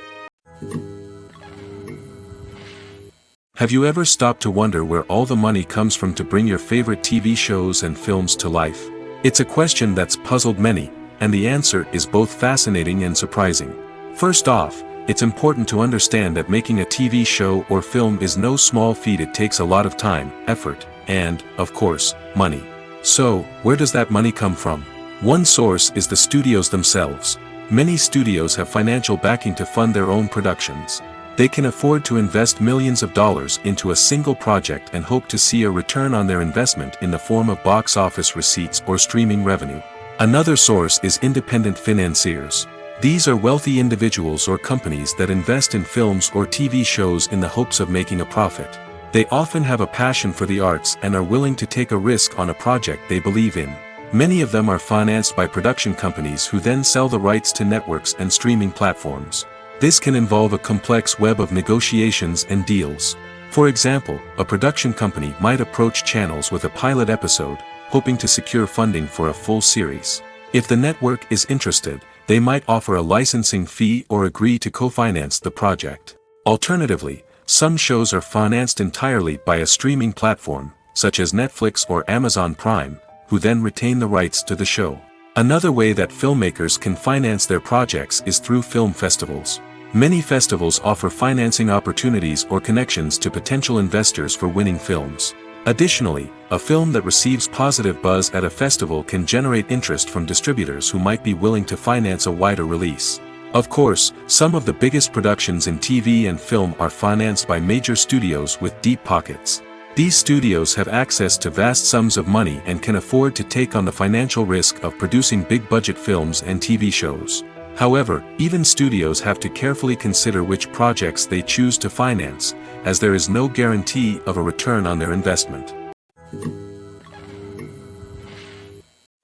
Have you ever stopped to wonder where all the money comes from to bring your favorite TV shows and films to life? It's a question that's puzzled many, and the answer is both fascinating and surprising. First off, it's important to understand that making a TV show or film is no small feat. It takes a lot of time, effort, and, of course, money. So, where does that money come from? One source is the studios themselves. Many studios have financial backing to fund their own productions. They can afford to invest millions of dollars into a single project and hope to see a return on their investment in the form of box office receipts or streaming revenue. Another source is independent financiers. These are wealthy individuals or companies that invest in films or TV shows in the hopes of making a profit. They often have a passion for the arts and are willing to take a risk on a project they believe in. Many of them are financed by production companies who then sell the rights to networks and streaming platforms. This can involve a complex web of negotiations and deals. For example, a production company might approach channels with a pilot episode, hoping to secure funding for a full series. If the network is interested, they might offer a licensing fee or agree to co-finance the project. Alternatively, some shows are financed entirely by a streaming platform, such as Netflix or Amazon Prime, who then retain the rights to the show. Another way that filmmakers can finance their projects is through film festivals. Many festivals offer financing opportunities or connections to potential investors for winning films. Additionally, a film that receives positive buzz at a festival can generate interest from distributors who might be willing to finance a wider release. Of course, some of the biggest productions in TV and film are financed by major studios with deep pockets. These studios have access to vast sums of money and can afford to take on the financial risk of producing big-budget films and TV shows. However, even studios have to carefully consider which projects they choose to finance, as there is no guarantee of a return on their investment.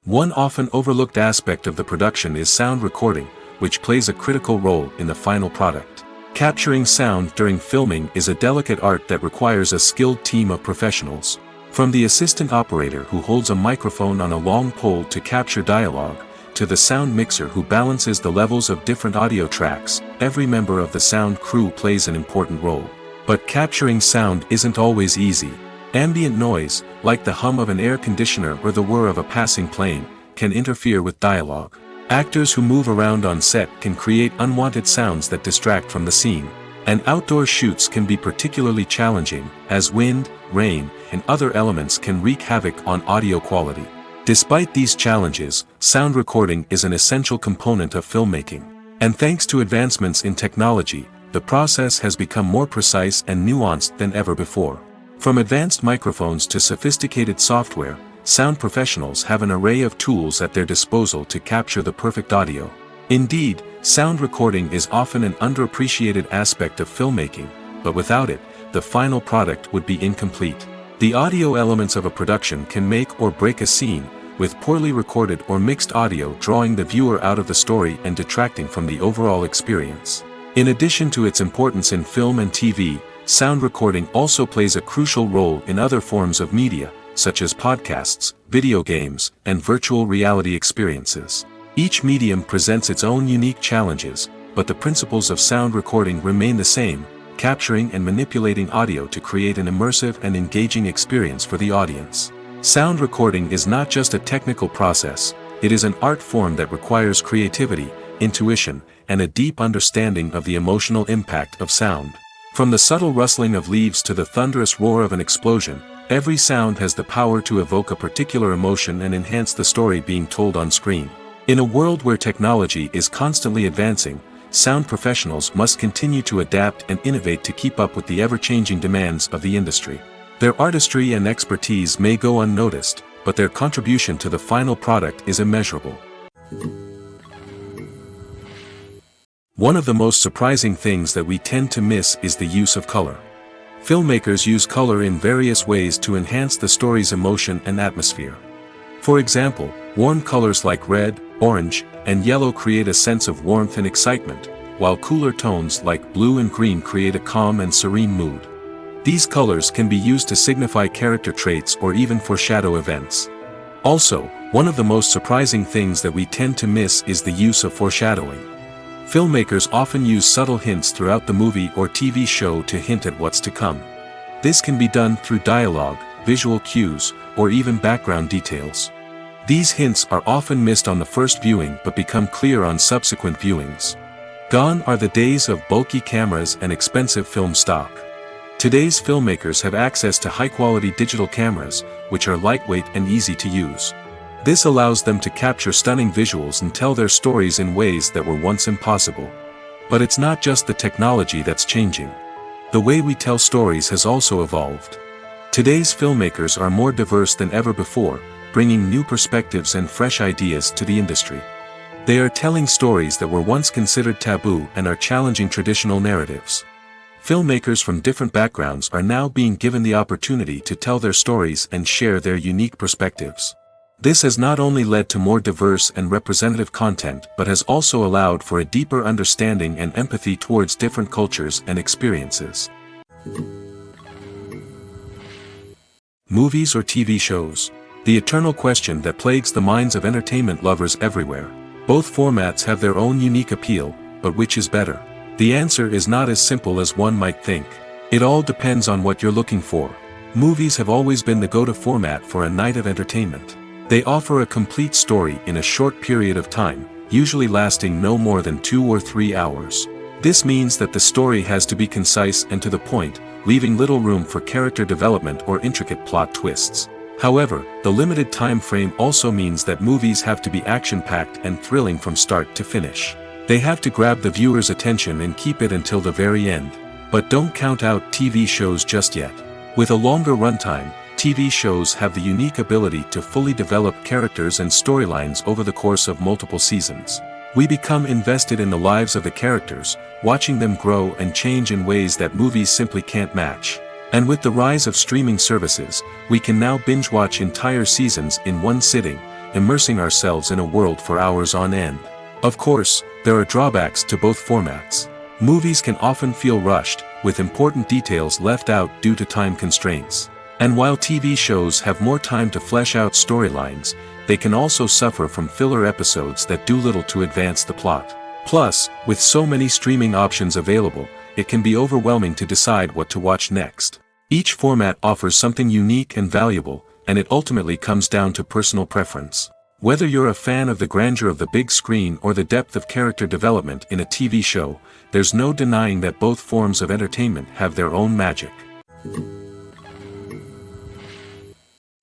One often overlooked aspect of the production is sound recording, which plays a critical role in the final product. Capturing sound during filming is a delicate art that requires a skilled team of professionals. From the assistant operator who holds a microphone on a long pole to capture dialogue, to the sound mixer who balances the levels of different audio tracks, every member of the sound crew plays an important role. But capturing sound isn't always easy. Ambient noise, like the hum of an air conditioner or the whir of a passing plane, can interfere with dialogue. Actors who move around on set can create unwanted sounds that distract from the scene. And outdoor shoots can be particularly challenging, as wind, rain, and other elements can wreak havoc on audio quality. Despite these challenges, sound recording is an essential component of filmmaking. And thanks to advancements in technology, the process has become more precise and nuanced than ever before. From advanced microphones to sophisticated software, sound professionals have an array of tools at their disposal to capture the perfect audio. Indeed, sound recording is often an underappreciated aspect of filmmaking, but without it, the final product would be incomplete. The audio elements of a production can make or break a scene, with poorly recorded or mixed audio drawing the viewer out of the story and detracting from the overall experience. In addition to its importance in film and TV, sound recording also plays a crucial role in other forms of media, such as podcasts, video games, and virtual reality experiences. Each medium presents its own unique challenges, but the principles of sound recording remain the same, capturing and manipulating audio to create an immersive and engaging experience for the audience. Sound recording is not just a technical process, it is an art form that requires creativity, intuition, and a deep understanding of the emotional impact of sound. From the subtle rustling of leaves to the thunderous roar of an explosion, every sound has the power to evoke a particular emotion and enhance the story being told on screen. In a world where technology is constantly advancing, sound professionals must continue to adapt and innovate to keep up with the ever-changing demands of the industry. Their artistry and expertise may go unnoticed, but their contribution to the final product is immeasurable. One of the most surprising things that we tend to miss is the use of color. Filmmakers use color in various ways to enhance the story's emotion and atmosphere. For example, warm colors like red, orange, and yellow create a sense of warmth and excitement, while cooler tones like blue and green create a calm and serene mood. These colors can be used to signify character traits or even foreshadow events. Also, one of the most surprising things that we tend to miss is the use of foreshadowing. Filmmakers often use subtle hints throughout the movie or TV show to hint at what's to come. This can be done through dialogue, visual cues, or even background details. These hints are often missed on the first viewing but become clear on subsequent viewings. Gone are the days of bulky cameras and expensive film stock. Today's filmmakers have access to high-quality digital cameras, which are lightweight and easy to use. This allows them to capture stunning visuals and tell their stories in ways that were once impossible. But it's not just the technology that's changing. The way we tell stories has also evolved. Today's filmmakers are more diverse than ever before, bringing new perspectives and fresh ideas to the industry. They are telling stories that were once considered taboo and are challenging traditional narratives. Filmmakers from different backgrounds are now being given the opportunity to tell their stories and share their unique perspectives. This has not only led to more diverse and representative content but has also allowed for a deeper understanding and empathy towards different cultures and experiences. Movies or TV shows? The eternal question that plagues the minds of entertainment lovers everywhere. Both formats have their own unique appeal, but which is better? The answer is not as simple as one might think. It all depends on what you're looking for. Movies have always been the go-to format for a night of entertainment. They offer a complete story in a short period of time, usually lasting no more than 2 or 3 hours. This means that the story has to be concise and to the point, leaving little room for character development or intricate plot twists. However, the limited time frame also means that movies have to be action-packed and thrilling from start to finish. They have to grab the viewer's attention and keep it until the very end. But don't count out TV shows just yet. With a longer runtime, TV shows have the unique ability to fully develop characters and storylines over the course of multiple seasons. We become invested in the lives of the characters, watching them grow and change in ways that movies simply can't match. And with the rise of streaming services, we can now binge-watch entire seasons in one sitting, immersing ourselves in a world for hours on end. Of course, there are drawbacks to both formats. Movies can often feel rushed, with important details left out due to time constraints. And while TV shows have more time to flesh out storylines, they can also suffer from filler episodes that do little to advance the plot. Plus, with so many streaming options available, it can be overwhelming to decide what to watch next. Each format offers something unique and valuable, and it ultimately comes down to personal preference. Whether you're a fan of the grandeur of the big screen or the depth of character development in a TV show, there's no denying that both forms of entertainment have their own magic.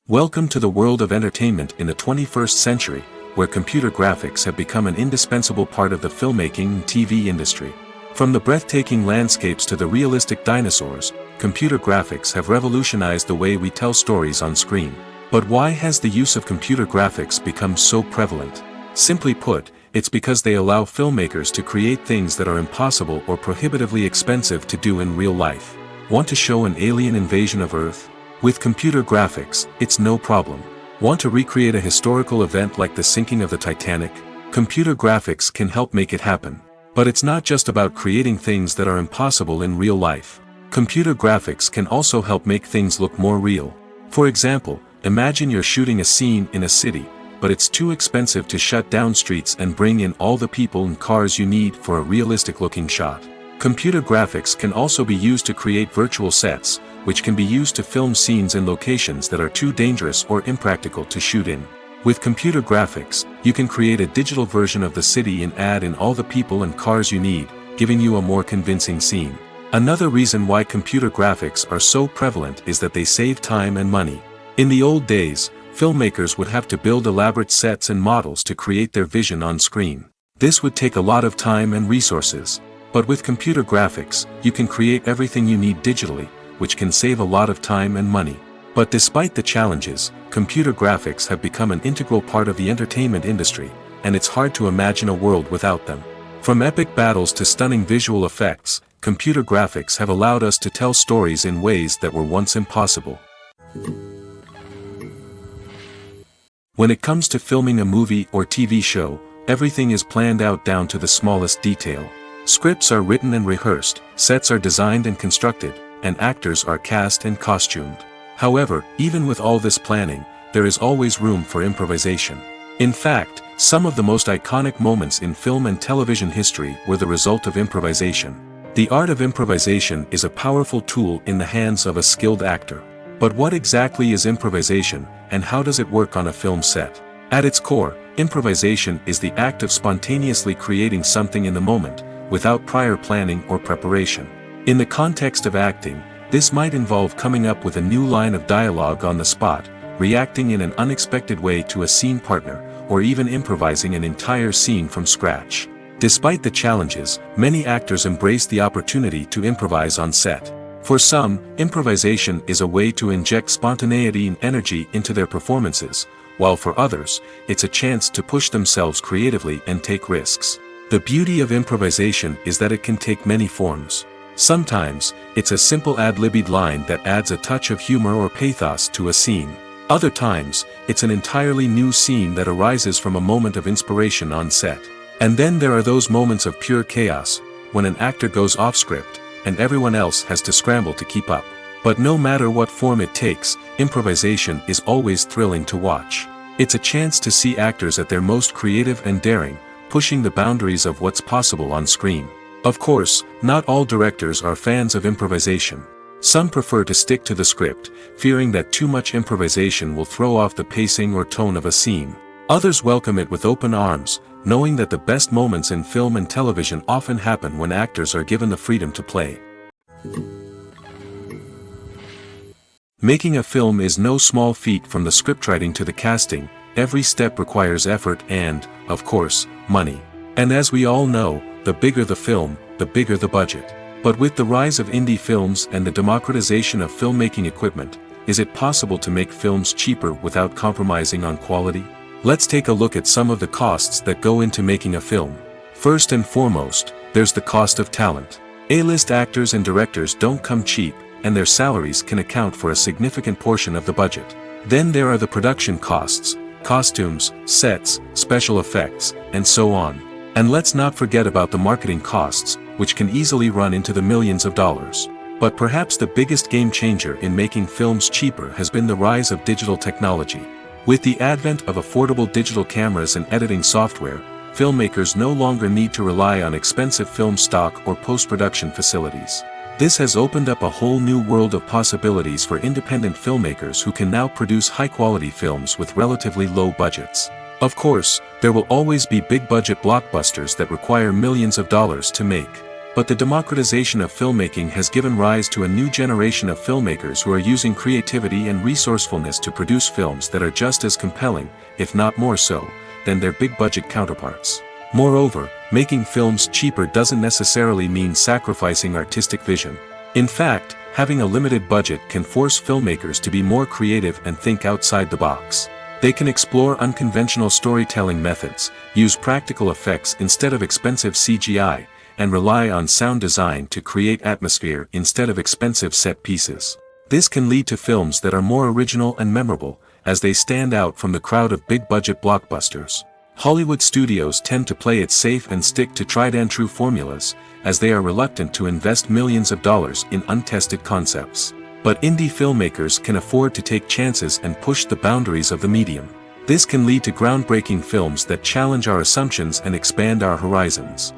Welcome to the world of entertainment in the 21st century, where computer graphics have become an indispensable part of the filmmaking and TV industry. From the breathtaking landscapes to the realistic dinosaurs, computer graphics have revolutionized the way we tell stories on screen. But why has the use of computer graphics become so prevalent? Simply put, it's because they allow filmmakers to create things that are impossible or prohibitively expensive to do in real life. Want to show an alien invasion of Earth? With computer graphics, it's no problem. Want to recreate a historical event like the sinking of the Titanic? Computer graphics can help make it happen. But it's not just about creating things that are impossible in real life. Computer graphics can also help make things look more real. For example, imagine you're shooting a scene in a city, but it's too expensive to shut down streets and bring in all the people and cars you need for a realistic-looking shot. Computer graphics can also be used to create virtual sets, which can be used to film scenes in locations that are too dangerous or impractical to shoot in. With computer graphics, you can create a digital version of the city and add in all the people and cars you need, giving you a more convincing scene. Another reason why computer graphics are so prevalent is that they save time and money. In the old days, filmmakers would have to build elaborate sets and models to create their vision on screen. This would take a lot of time and resources. But with computer graphics, you can create everything you need digitally, which can save a lot of time and money. But despite the challenges, computer graphics have become an integral part of the entertainment industry, and it's hard to imagine a world without them. From epic battles to stunning visual effects, computer graphics have allowed us to tell stories in ways that were once impossible. When it comes to filming a movie or TV show, everything is planned out down to the smallest detail. Scripts are written and rehearsed, sets are designed and constructed, and actors are cast and costumed. However, even with all this planning, there is always room for improvisation. In fact, some of the most iconic moments in film and television history were the result of improvisation. The art of improvisation is a powerful tool in the hands of a skilled actor. But what exactly is improvisation, and how does it work on a film set? At its core, improvisation is the act of spontaneously creating something in the moment, without prior planning or preparation. In the context of acting, this might involve coming up with a new line of dialogue on the spot, reacting in an unexpected way to a scene partner, or even improvising an entire scene from scratch. Despite the challenges, many actors embrace the opportunity to improvise on set. For some, improvisation is a way to inject spontaneity and energy into their performances, while for others, it's a chance to push themselves creatively and take risks. The beauty of improvisation is that it can take many forms. Sometimes, it's a simple ad-libbed line that adds a touch of humor or pathos to a scene. Other times, it's an entirely new scene that arises from a moment of inspiration on set. And then there are those moments of pure chaos, when an actor goes off script, and everyone else has to scramble to keep up. But no matter what form it takes, improvisation is always thrilling to watch. It's a chance to see actors at their most creative and daring, pushing the boundaries of what's possible on screen. Of course, not all directors are fans of improvisation. Some prefer to stick to the script, fearing that too much improvisation will throw off the pacing or tone of a scene. Others welcome it with open arms, knowing that the best moments in film and television often happen when actors are given the freedom to play. Making a film is no small feat. From the scriptwriting to the casting, every step requires effort and, of course, money. And as we all know, the bigger the film, the bigger the budget. But with the rise of indie films and the democratization of filmmaking equipment, is it possible to make films cheaper without compromising on quality? Let's take a look at some of the costs that go into making a film. First and foremost, there's the cost of talent. A-list actors and directors don't come cheap, and their salaries can account for a significant portion of the budget. Then there are the production costs, costumes, sets, special effects, and so on. And let's not forget about the marketing costs, which can easily run into the millions of dollars. But perhaps the biggest game changer in making films cheaper has been the rise of digital technology. With the advent of affordable digital cameras and editing software, filmmakers no longer need to rely on expensive film stock or post-production facilities. This has opened up a whole new world of possibilities for independent filmmakers who can now produce high-quality films with relatively low budgets. Of course, there will always be big-budget blockbusters that require millions of dollars to make. But the democratization of filmmaking has given rise to a new generation of filmmakers who are using creativity and resourcefulness to produce films that are just as compelling, if not more so, than their big-budget counterparts. Moreover, making films cheaper doesn't necessarily mean sacrificing artistic vision. In fact, having a limited budget can force filmmakers to be more creative and think outside the box. They can explore unconventional storytelling methods, use practical effects instead of expensive CGI, and rely on sound design to create atmosphere instead of expensive set pieces. This can lead to films that are more original and memorable, as they stand out from the crowd of big-budget blockbusters. Hollywood studios tend to play it safe and stick to tried-and-true formulas, as they are reluctant to invest millions of dollars in untested concepts. But indie filmmakers can afford to take chances and push the boundaries of the medium. This can lead to groundbreaking films that challenge our assumptions and expand our horizons.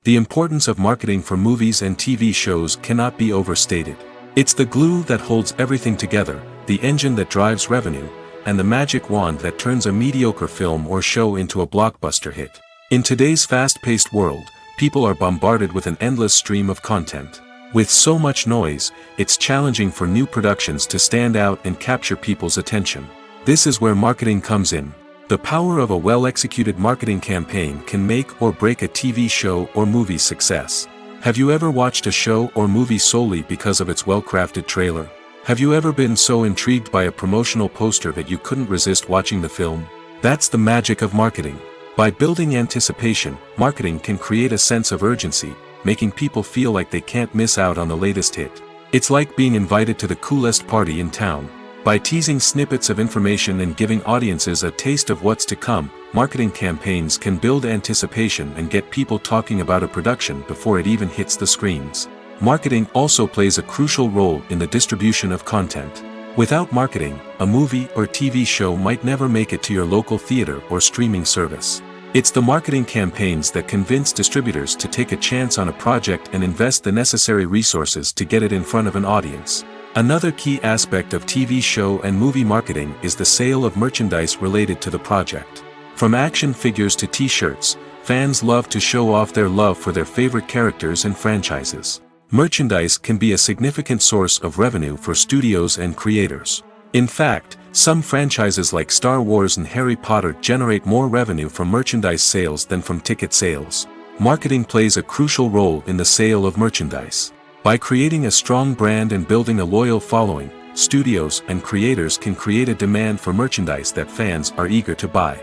The importance of marketing for movies and TV shows cannot be overstated. It's the glue that holds everything together, the engine that drives revenue, and the magic wand that turns a mediocre film or show into a blockbuster hit. In today's fast-paced world, people are bombarded with an endless stream of content. With so much noise, it's challenging for new productions to stand out and capture people's attention. This is where marketing comes in. The power of a well-executed marketing campaign can make or break a TV show or movie's success. Have you ever watched a show or movie solely because of its well-crafted trailer? Have you ever been so intrigued by a promotional poster that you couldn't resist watching the film? That's the magic of marketing. By building anticipation, marketing can create a sense of urgency, making people feel like they can't miss out on the latest hit. It's like being invited to the coolest party in town. By teasing snippets of information and giving audiences a taste of what's to come, marketing campaigns can build anticipation and get people talking about a production before it even hits the screens. Marketing also plays a crucial role in the distribution of content. Without marketing, a movie or TV show might never make it to your local theater or streaming service. It's the marketing campaigns that convince distributors to take a chance on a project and invest the necessary resources to get it in front of an audience. Another key aspect of TV show and movie marketing is the sale of merchandise related to the project. From action figures to t-shirts, fans love to show off their love for their favorite characters and franchises. Merchandise can be a significant source of revenue for studios and creators. In fact, some franchises like Star Wars and Harry Potter generate more revenue from merchandise sales than from ticket sales. Marketing plays a crucial role in the sale of merchandise. By creating a strong brand and building a loyal following, studios and creators can create a demand for merchandise that fans are eager to buy.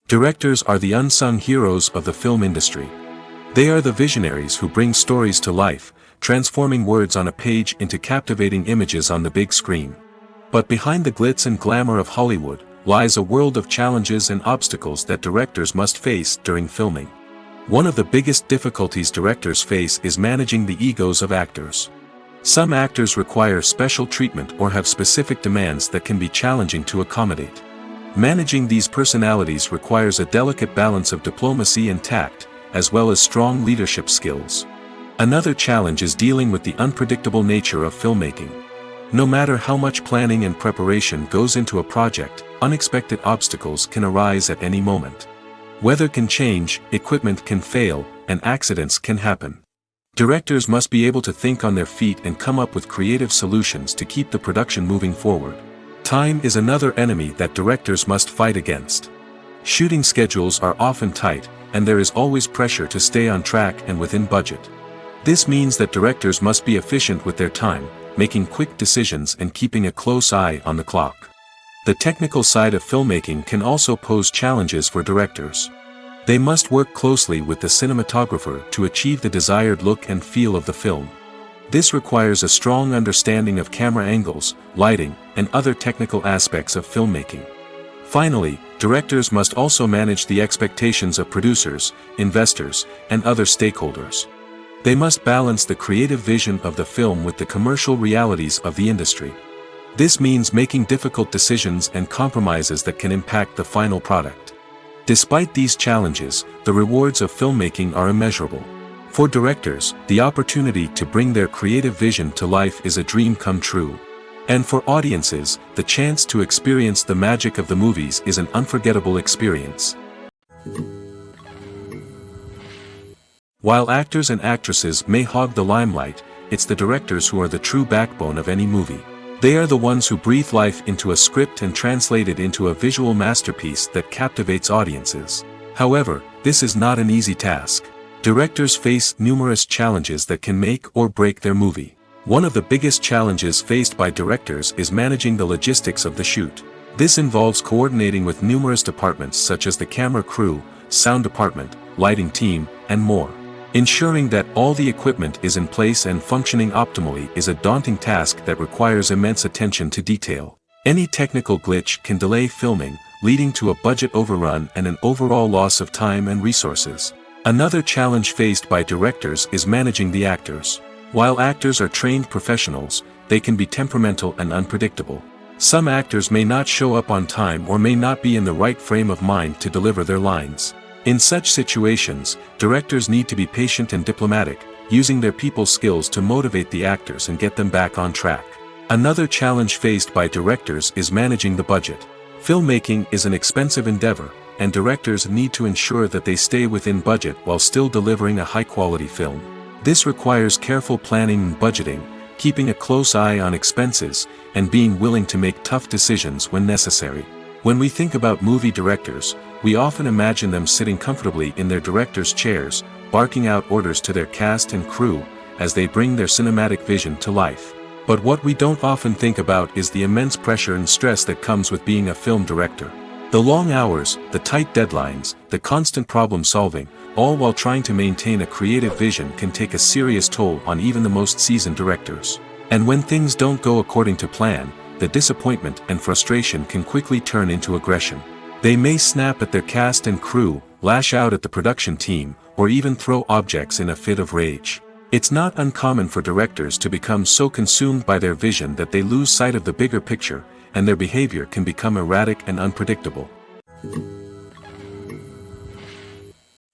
Directors are the unsung heroes of the film industry. They are the visionaries who bring stories to life, transforming words on a page into captivating images on the big screen. But behind the glitz and glamour of Hollywood lies a world of challenges and obstacles that directors must face during filming. One of the biggest difficulties directors face is managing the egos of actors. Some actors require special treatment or have specific demands that can be challenging to accommodate. Managing these personalities requires a delicate balance of diplomacy and tact, as well as strong leadership skills. Another challenge is dealing with the unpredictable nature of filmmaking. No matter how much planning and preparation goes into a project, unexpected obstacles can arise at any moment. Weather can change, equipment can fail, and accidents can happen. Directors must be able to think on their feet and come up with creative solutions to keep the production moving forward. Time is another enemy that directors must fight against. Shooting schedules are often tight, and there is always pressure to stay on track and within budget. This means that directors must be efficient with their time, making quick decisions and keeping a close eye on the clock. The technical side of filmmaking can also pose challenges for directors. They must work closely with the cinematographer to achieve the desired look and feel of the film. This requires a strong understanding of camera angles, lighting, and other technical aspects of filmmaking. Finally, directors must also manage the expectations of producers, investors, and other stakeholders. They must balance the creative vision of the film with the commercial realities of the industry. This means making difficult decisions and compromises that can impact the final product. Despite these challenges, the rewards of filmmaking are immeasurable. For directors, the opportunity to bring their creative vision to life is a dream come true. And for audiences, the chance to experience the magic of the movies is an unforgettable experience. While actors and actresses may hog the limelight, it's the directors who are the true backbone of any movie. They are the ones who breathe life into a script and translate it into a visual masterpiece that captivates audiences. However, this is not an easy task. Directors face numerous challenges that can make or break their movie. One of the biggest challenges faced by directors is managing the logistics of the shoot. This involves coordinating with numerous departments such as the camera crew, sound department, lighting team, and more. Ensuring that all the equipment is in place and functioning optimally is a daunting task that requires immense attention to detail. Any technical glitch can delay filming, leading to a budget overrun and an overall loss of time and resources. Another challenge faced by directors is managing the actors. While actors are trained professionals, they can be temperamental and unpredictable. Some actors may not show up on time or may not be in the right frame of mind to deliver their lines. In such situations, directors need to be patient and diplomatic, using their people skills to motivate the actors and get them back on track. Another challenge faced by directors is managing the budget. Filmmaking is an expensive endeavor, and directors need to ensure that they stay within budget while still delivering a high-quality film. This requires careful planning and budgeting, keeping a close eye on expenses, and being willing to make tough decisions when necessary. When we think about movie directors, we often imagine them sitting comfortably in their director's chairs, barking out orders to their cast and crew, as they bring their cinematic vision to life. But what we don't often think about is the immense pressure and stress that comes with being a film director. The long hours, the tight deadlines, the constant problem solving, all while trying to maintain a creative vision can take a serious toll on even the most seasoned directors. And when things don't go according to plan, the disappointment and frustration can quickly turn into aggression. They may snap at their cast and crew, lash out at the production team, or even throw objects in a fit of rage. It's not uncommon for directors to become so consumed by their vision that they lose sight of the bigger picture, and their behavior can become erratic and unpredictable.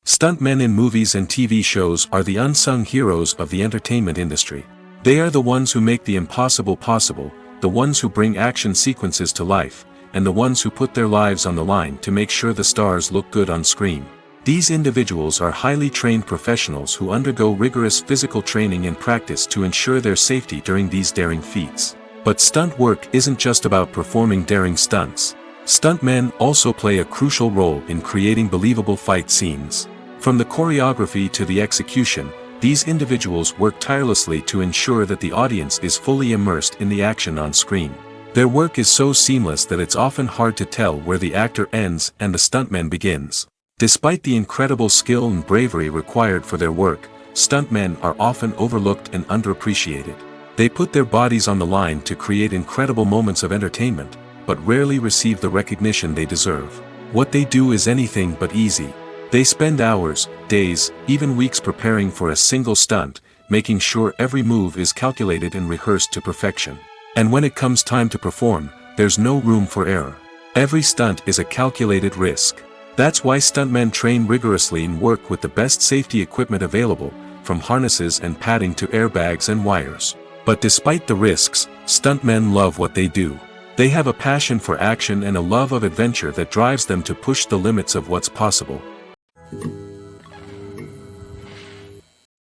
Stuntmen in movies and TV shows are the unsung heroes of the entertainment industry. They are the ones who make the impossible possible, the ones who bring action sequences to life, and the ones who put their lives on the line to make sure the stars look good on screen. These individuals are highly trained professionals who undergo rigorous physical training and practice to ensure their safety during these daring feats. But stunt work isn't just about performing daring stunts. Stuntmen also play a crucial role in creating believable fight scenes. From the choreography to the execution, these individuals work tirelessly to ensure that the audience is fully immersed in the action on screen. Their work is so seamless that it's often hard to tell where the actor ends and the stuntman begins. Despite the incredible skill and bravery required for their work, stuntmen are often overlooked and underappreciated. They put their bodies on the line to create incredible moments of entertainment, but rarely receive the recognition they deserve. What they do is anything but easy. They spend hours, days, even weeks preparing for a single stunt, making sure every move is calculated and rehearsed to perfection. And when it comes time to perform, there's no room for error. Every stunt is a calculated risk. That's why stuntmen train rigorously and work with the best safety equipment available, from harnesses and padding to airbags and wires. But despite the risks, stuntmen love what they do. They have a passion for action and a love of adventure that drives them to push the limits of what's possible.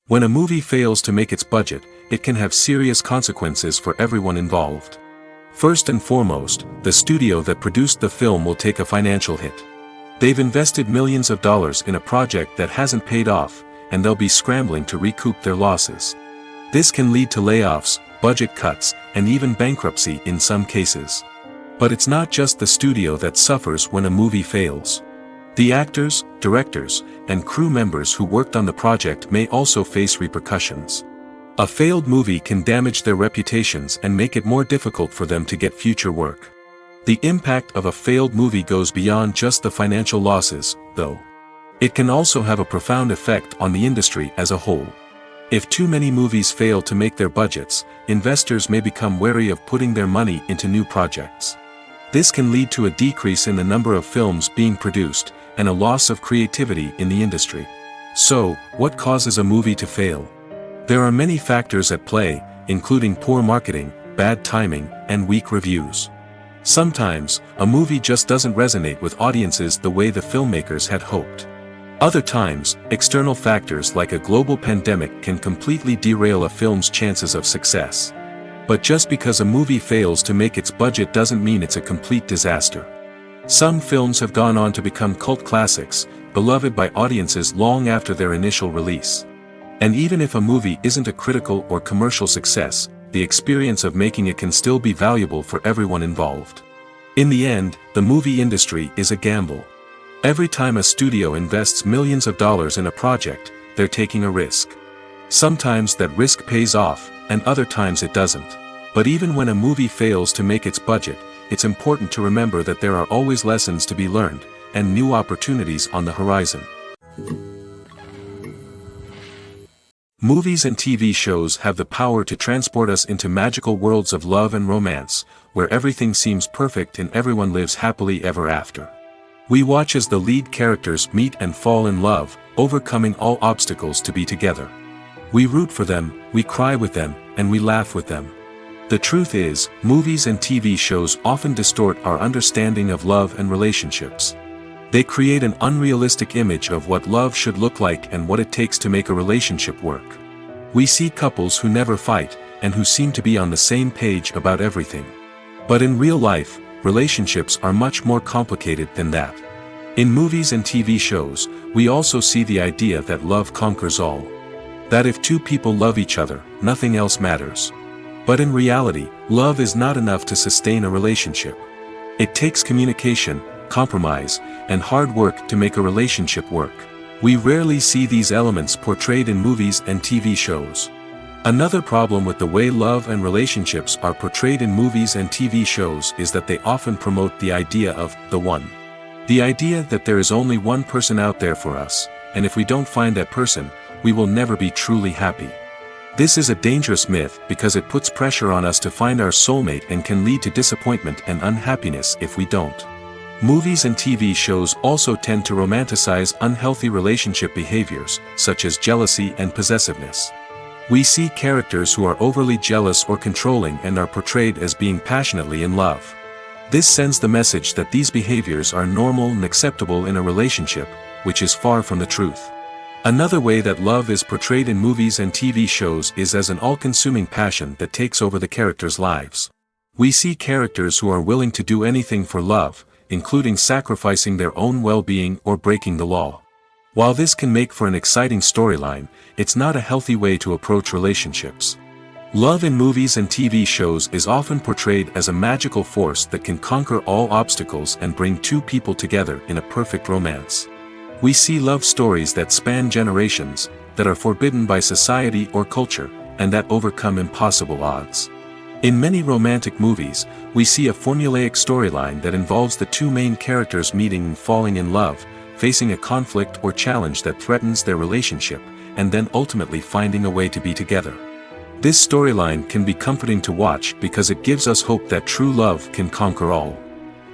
When a movie fails to make its budget, it can have serious consequences for everyone involved. First and foremost, the studio that produced the film will take a financial hit. They've invested millions of dollars in a project that hasn't paid off, and they'll be scrambling to recoup their losses. This can lead to layoffs, budget cuts, and even bankruptcy in some cases. But it's not just the studio that suffers when a movie fails. The actors, directors, and crew members who worked on the project may also face repercussions. A failed movie can damage their reputations and make it more difficult for them to get future work. The impact of a failed movie goes beyond just the financial losses, though. It can also have a profound effect on the industry as a whole. If too many movies fail to make their budgets, investors may become wary of putting their money into new projects. This can lead to a decrease in the number of films being produced, and a loss of creativity in the industry. So, what causes a movie to fail? There are many factors at play, including poor marketing, bad timing, and weak reviews. Sometimes, a movie just doesn't resonate with audiences the way the filmmakers had hoped. Other times, external factors like a global pandemic can completely derail a film's chances of success. But just because a movie fails to make its budget doesn't mean it's a complete disaster. Some films have gone on to become cult classics, beloved by audiences long after their initial release. And even if a movie isn't a critical or commercial success, the experience of making it can still be valuable for everyone involved. In the end, the movie industry is a gamble. Every time a studio invests millions of dollars in a project, they're taking a risk. Sometimes that risk pays off, and other times it doesn't. But even when a movie fails to make its budget, it's important to remember that there are always lessons to be learned, and new opportunities on the horizon. Movies and TV shows have the power to transport us into magical worlds of love and romance, where everything seems perfect and everyone lives happily ever after. We watch as the lead characters meet and fall in love, overcoming all obstacles to be together. We root for them, we cry with them, and we laugh with them. The truth is, movies and TV shows often distort our understanding of love and relationships. They create an unrealistic image of what love should look like and what it takes to make a relationship work. We see couples who never fight, and who seem to be on the same page about everything. But in real life, relationships are much more complicated than that. In movies and TV shows, we also see the idea that love conquers all. That if two people love each other, nothing else matters. But in reality, love is not enough to sustain a relationship. It takes communication, compromise, and hard work to make a relationship work. We rarely see these elements portrayed in movies and TV shows. Another problem with the way love and relationships are portrayed in movies and TV shows is that they often promote the idea of the one. The idea that there is only one person out there for us, and if we don't find that person, we will never be truly happy. This is a dangerous myth because it puts pressure on us to find our soulmate and can lead to disappointment and unhappiness if we don't. Movies and TV shows also tend to romanticize unhealthy relationship behaviors, such as jealousy and possessiveness. We see characters who are overly jealous or controlling and are portrayed as being passionately in love. This sends the message that these behaviors are normal and acceptable in a relationship, which is far from the truth. Another way that love is portrayed in movies and TV shows is as an all-consuming passion that takes over the characters' lives. We see characters who are willing to do anything for love, including sacrificing their own well-being or breaking the law. While this can make for an exciting storyline, it's not a healthy way to approach relationships. Love in movies and TV shows is often portrayed as a magical force that can conquer all obstacles and bring two people together in a perfect romance. We see love stories that span generations, that are forbidden by society or culture, and that overcome impossible odds. In many romantic movies, we see a formulaic storyline that involves the two main characters meeting and falling in love, facing a conflict or challenge that threatens their relationship, and then ultimately finding a way to be together. This storyline can be comforting to watch because it gives us hope that true love can conquer all.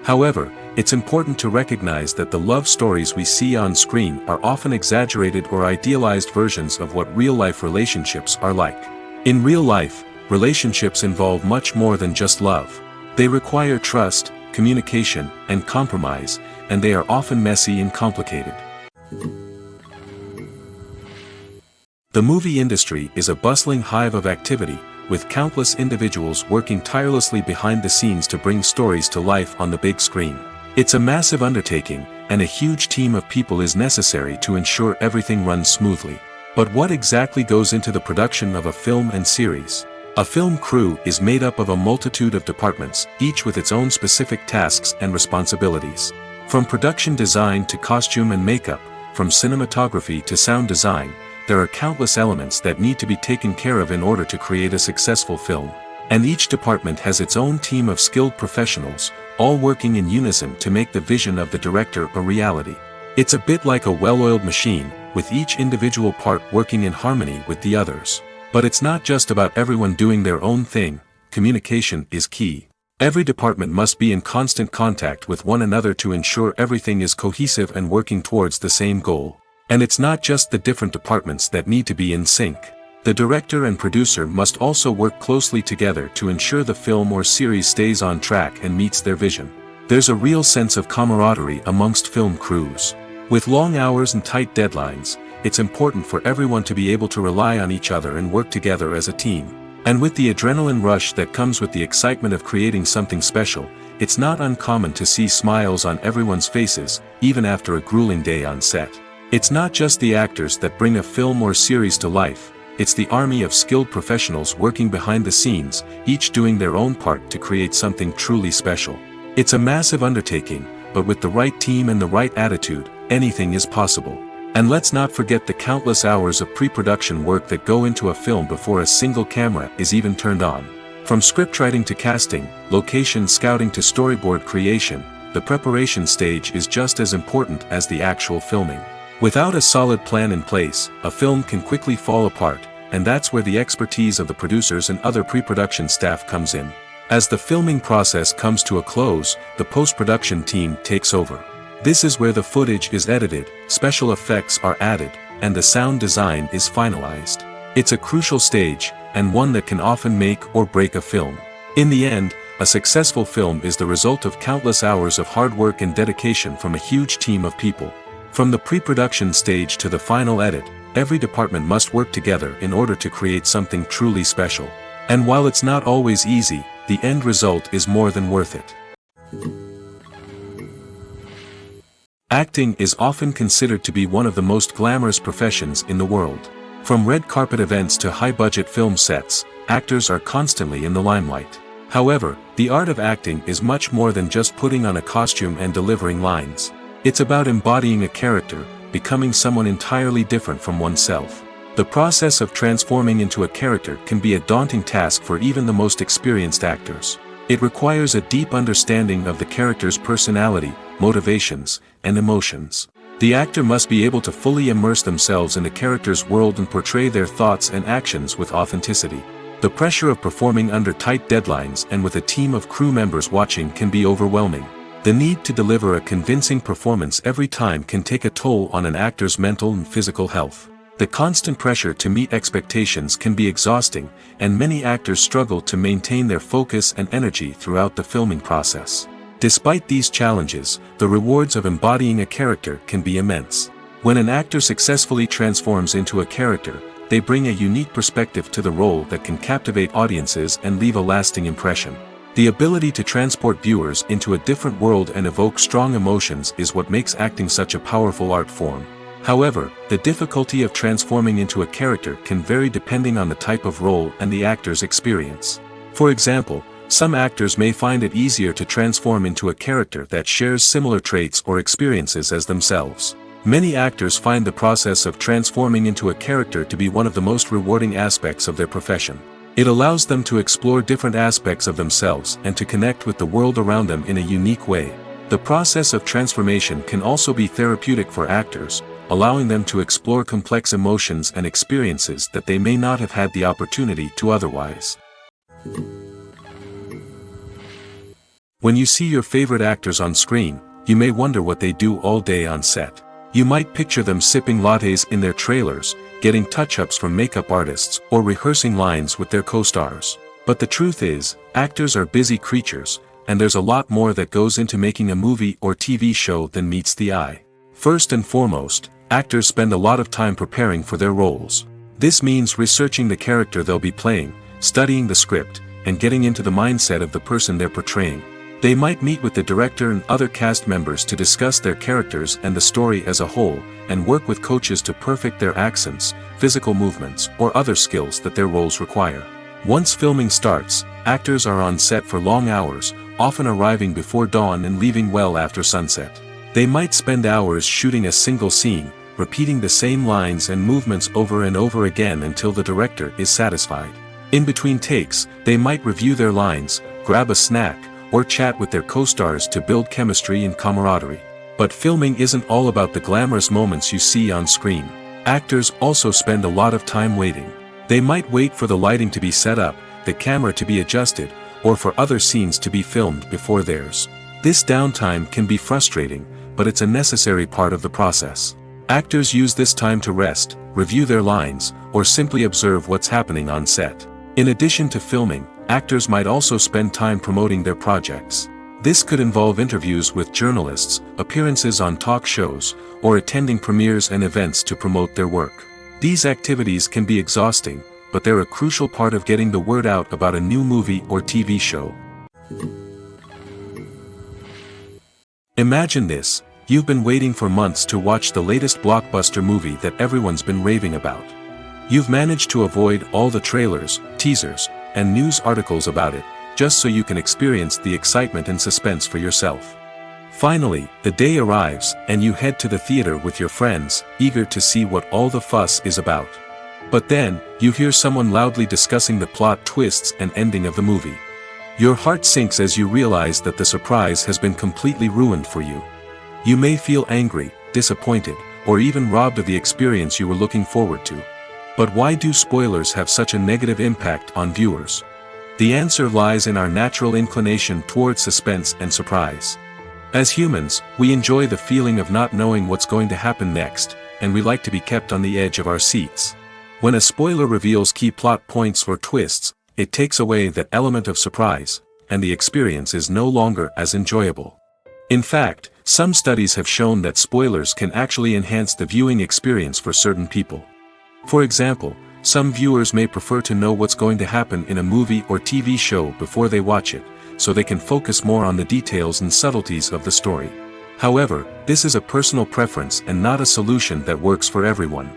However, it's important to recognize that the love stories we see on screen are often exaggerated or idealized versions of what real-life relationships are like. In real life, relationships involve much more than just love. They require trust, communication, and compromise, and they are often messy and complicated. The movie industry is a bustling hive of activity, with countless individuals working tirelessly behind the scenes to bring stories to life on the big screen. It's a massive undertaking, and a huge team of people is necessary to ensure everything runs smoothly. But what exactly goes into the production of a film and series? A film crew is made up of a multitude of departments, each with its own specific tasks and responsibilities. From production design to costume and makeup, from cinematography to sound design, there are countless elements that need to be taken care of in order to create a successful film. And each department has its own team of skilled professionals, all working in unison to make the vision of the director a reality. It's a bit like a well-oiled machine, with each individual part working in harmony with the others. But it's not just about everyone doing their own thing. Communication is key. Every department must be in constant contact with one another to ensure everything is cohesive and working towards the same goal. And it's not just the different departments that need to be in sync. The director and producer must also work closely together to ensure the film or series stays on track and meets their vision. There's a real sense of camaraderie amongst film crews. With long hours and tight deadlines, it's important for everyone to be able to rely on each other and work together as a team. And with the adrenaline rush that comes with the excitement of creating something special, it's not uncommon to see smiles on everyone's faces, even after a grueling day on set. It's not just the actors that bring a film or series to life, it's the army of skilled professionals working behind the scenes, each doing their own part to create something truly special. It's a massive undertaking, but with the right team and the right attitude, anything is possible. And let's not forget the countless hours of pre-production work that go into a film before a single camera is even turned on. From scriptwriting to casting, location scouting to storyboard creation, the preparation stage is just as important as the actual filming. Without a solid plan in place, a film can quickly fall apart, and that's where the expertise of the producers and other pre-production staff comes in. As the filming process comes to a close, the post-production team takes over. This is where the footage is edited, special effects are added, and the sound design is finalized. It's a crucial stage, and one that can often make or break a film. In the end, a successful film is the result of countless hours of hard work and dedication from a huge team of people. From the pre-production stage to the final edit, every department must work together in order to create something truly special. And while it's not always easy, the end result is more than worth it. Acting is often considered to be one of the most glamorous professions in the world. From red carpet events to high-budget film sets, actors are constantly in the limelight. However, the art of acting is much more than just putting on a costume and delivering lines. It's about embodying a character, becoming someone entirely different from oneself. The process of transforming into a character can be a daunting task for even the most experienced actors. It requires a deep understanding of the character's personality, motivations, and emotions. The actor must be able to fully immerse themselves in the character's world and portray their thoughts and actions with authenticity. The pressure of performing under tight deadlines and with a team of crew members watching can be overwhelming. The need to deliver a convincing performance every time can take a toll on an actor's mental and physical health. The constant pressure to meet expectations can be exhausting, and many actors struggle to maintain their focus and energy throughout the filming process. Despite these challenges, the rewards of embodying a character can be immense. When an actor successfully transforms into a character, they bring a unique perspective to the role that can captivate audiences and leave a lasting impression. The ability to transport viewers into a different world and evoke strong emotions is what makes acting such a powerful art form. However, the difficulty of transforming into a character can vary depending on the type of role and the actor's experience. For example, some actors may find it easier to transform into a character that shares similar traits or experiences as themselves. Many actors find the process of transforming into a character to be one of the most rewarding aspects of their profession. It allows them to explore different aspects of themselves and to connect with the world around them in a unique way. The process of transformation can also be therapeutic for actors, allowing them to explore complex emotions and experiences that they may not have had the opportunity to otherwise. When you see your favorite actors on screen, you may wonder what they do all day on set. You might picture them sipping lattes in their trailers, getting touch-ups from makeup artists, or rehearsing lines with their co-stars. But the truth is, actors are busy creatures, and there's a lot more that goes into making a movie or TV show than meets the eye. First and foremost, actors spend a lot of time preparing for their roles. This means researching the character they'll be playing, studying the script, and getting into the mindset of the person they're portraying. They might meet with the director and other cast members to discuss their characters and the story as a whole, and work with coaches to perfect their accents, physical movements, or other skills that their roles require. Once filming starts, actors are on set for long hours, often arriving before dawn and leaving well after sunset. They might spend hours shooting a single scene, repeating the same lines and movements over and over again until the director is satisfied. In between takes, they might review their lines, grab a snack, or chat with their co-stars to build chemistry and camaraderie. But filming isn't all about the glamorous moments you see on screen. Actors also spend a lot of time waiting. They might wait for the lighting to be set up, the camera to be adjusted, or for other scenes to be filmed before theirs. This downtime can be frustrating, but it's a necessary part of the process. Actors use this time to rest, review their lines, or simply observe what's happening on set. In addition to filming, actors might also spend time promoting their projects. This could involve interviews with journalists, appearances on talk shows, or attending premieres and events to promote their work. These activities can be exhausting, but they're a crucial part of getting the word out about a new movie or TV show. Imagine this: you've been waiting for months to watch the latest blockbuster movie that everyone's been raving about. You've managed to avoid all the trailers, teasers, and news articles about it, just so you can experience the excitement and suspense for yourself. Finally, the day arrives, and you head to the theater with your friends, eager to see what all the fuss is about. But then, you hear someone loudly discussing the plot twists and ending of the movie. Your heart sinks as you realize that the surprise has been completely ruined for you. You may feel angry, disappointed, or even robbed of the experience you were looking forward to. But why do spoilers have such a negative impact on viewers? The answer lies in our natural inclination towards suspense and surprise. As humans, we enjoy the feeling of not knowing what's going to happen next, and we like to be kept on the edge of our seats. When a spoiler reveals key plot points or twists, it takes away that element of surprise, and the experience is no longer as enjoyable. In fact, some studies have shown that spoilers can actually enhance the viewing experience for certain people. For example, some viewers may prefer to know what's going to happen in a movie or TV show before they watch it, so they can focus more on the details and subtleties of the story. However, this is a personal preference and not a solution that works for everyone.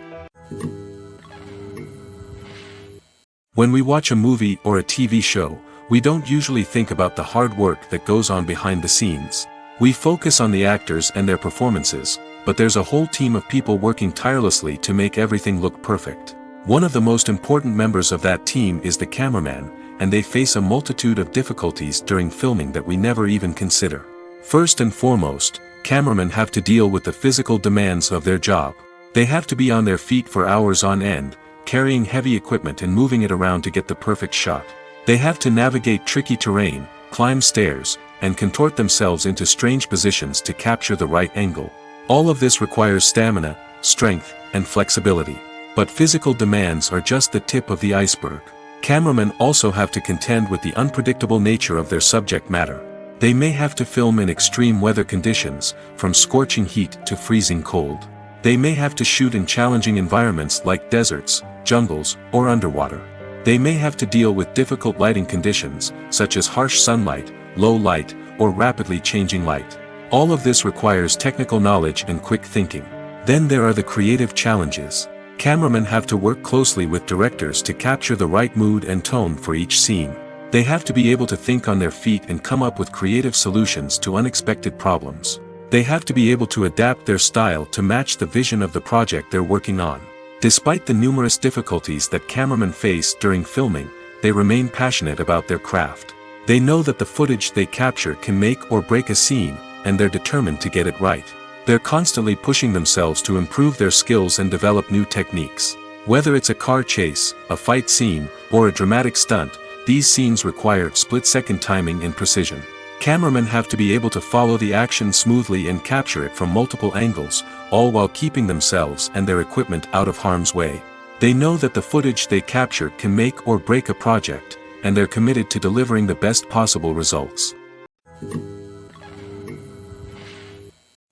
When we watch a movie or a TV show, we don't usually think about the hard work that goes on behind the scenes. We focus on the actors and their performances, but there's a whole team of people working tirelessly to make everything look perfect. One of the most important members of that team is the cameraman, and they face a multitude of difficulties during filming that we never even consider. First and foremost, cameramen have to deal with the physical demands of their job. They have to be on their feet for hours on end, carrying heavy equipment and moving it around to get the perfect shot. They have to navigate tricky terrain, climb stairs, and contort themselves into strange positions to capture the right angle. All of this requires stamina, strength, and flexibility. But physical demands are just the tip of the iceberg. Cameramen also have to contend with the unpredictable nature of their subject matter. They may have to film in extreme weather conditions, from scorching heat to freezing cold. They may have to shoot in challenging environments like deserts, jungles, or underwater. They may have to deal with difficult lighting conditions, such as harsh sunlight, low light, or rapidly changing light. All of this requires technical knowledge and quick thinking. Then there are the creative challenges. Cameramen have to work closely with directors to capture the right mood and tone for each scene. They have to be able to think on their feet and come up with creative solutions to unexpected problems. They have to be able to adapt their style to match the vision of the project they're working on. Despite the numerous difficulties that cameramen face during filming, they remain passionate about their craft. They know that the footage they capture can make or break a scene, and they're determined to get it right. They're constantly pushing themselves to improve their skills and develop new techniques. Whether it's a car chase, a fight scene, or a dramatic stunt, these scenes require split-second timing and precision. Cameramen have to be able to follow the action smoothly and capture it from multiple angles, all while keeping themselves and their equipment out of harm's way. They know that the footage they capture can make or break a project, and they're committed to delivering the best possible results.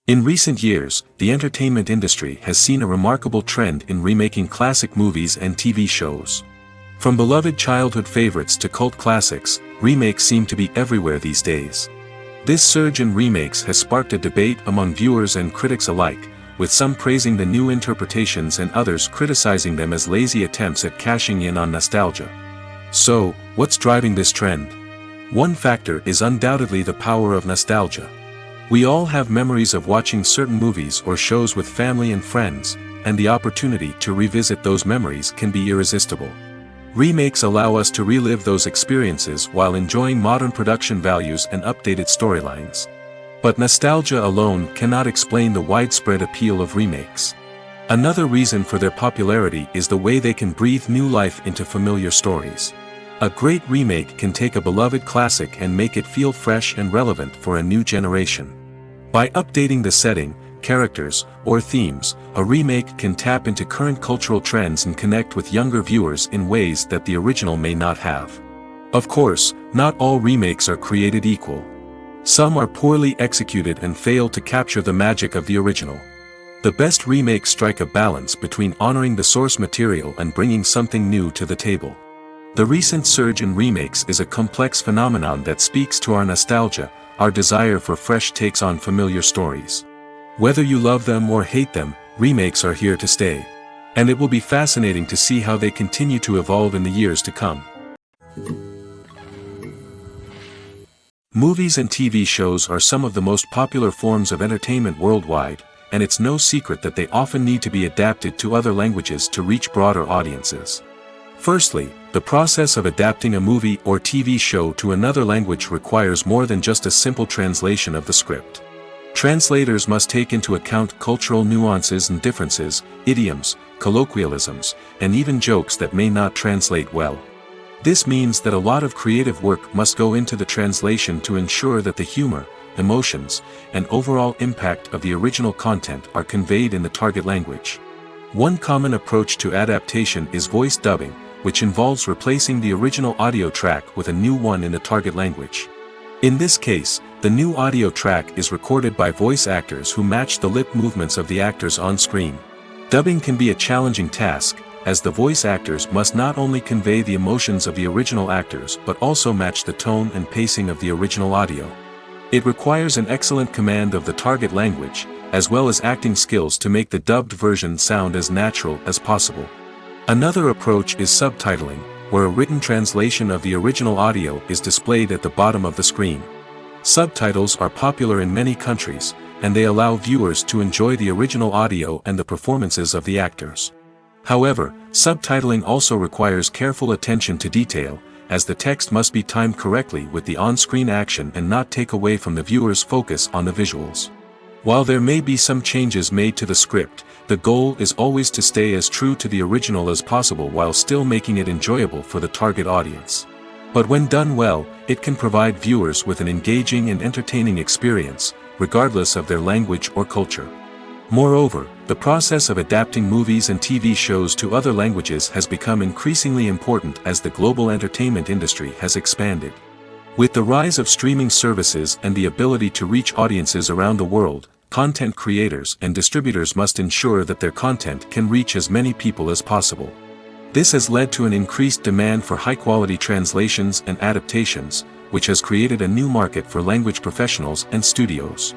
In recent years, the entertainment industry has seen a remarkable trend in remaking classic movies and TV shows. From beloved childhood favorites to cult classics, remakes seem to be everywhere these days. This surge in remakes has sparked a debate among viewers and critics alike, with some praising the new interpretations and others criticizing them as lazy attempts at cashing in on nostalgia. So, what's driving this trend? One factor is undoubtedly the power of nostalgia. We all have memories of watching certain movies or shows with family and friends, and the opportunity to revisit those memories can be irresistible. Remakes allow us to relive those experiences while enjoying modern production values and updated storylines. But nostalgia alone cannot explain the widespread appeal of remakes. Another reason for their popularity is the way they can breathe new life into familiar stories. A great remake can take a beloved classic and make it feel fresh and relevant for a new generation. By updating the setting, characters, or themes, a remake can tap into current cultural trends and connect with younger viewers in ways that the original may not have. Of course, not all remakes are created equal. Some are poorly executed and fail to capture the magic of the original. The best remakes strike a balance between honoring the source material and bringing something new to the table. The recent surge in remakes is a complex phenomenon that speaks to our nostalgia, our desire for fresh takes on familiar stories. Whether you love them or hate them, remakes are here to stay. And it will be fascinating to see how they continue to evolve in the years to come. Movies and TV shows are some of the most popular forms of entertainment worldwide, and it's no secret that they often need to be adapted to other languages to reach broader audiences. Firstly, the process of adapting a movie or TV show to another language requires more than just a simple translation of the script. Translators must take into account cultural nuances and differences, idioms, colloquialisms, and even jokes that may not translate well. This means that a lot of creative work must go into the translation to ensure that the humor, emotions, and overall impact of the original content are conveyed in the target language. One common approach to adaptation is voice dubbing, which involves replacing the original audio track with a new one in the target language. In this case, the new audio track is recorded by voice actors who match the lip movements of the actors on screen. Dubbing can be a challenging task, as the voice actors must not only convey the emotions of the original actors but also match the tone and pacing of the original audio. It requires an excellent command of the target language, as well as acting skills to make the dubbed version sound as natural as possible. Another approach is subtitling, where a written translation of the original audio is displayed at the bottom of the screen. Subtitles are popular in many countries, and they allow viewers to enjoy the original audio and the performances of the actors. However, subtitling also requires careful attention to detail, as the text must be timed correctly with the on-screen action and not take away from the viewer's focus on the visuals. While there may be some changes made to the script, the goal is always to stay as true to the original as possible while still making it enjoyable for the target audience. But when done well, it can provide viewers with an engaging and entertaining experience, regardless of their language or culture. Moreover, the process of adapting movies and TV shows to other languages has become increasingly important as the global entertainment industry has expanded. With the rise of streaming services and the ability to reach audiences around the world, content creators and distributors must ensure that their content can reach as many people as possible. This has led to an increased demand for high-quality translations and adaptations, which has created a new market for language professionals and studios.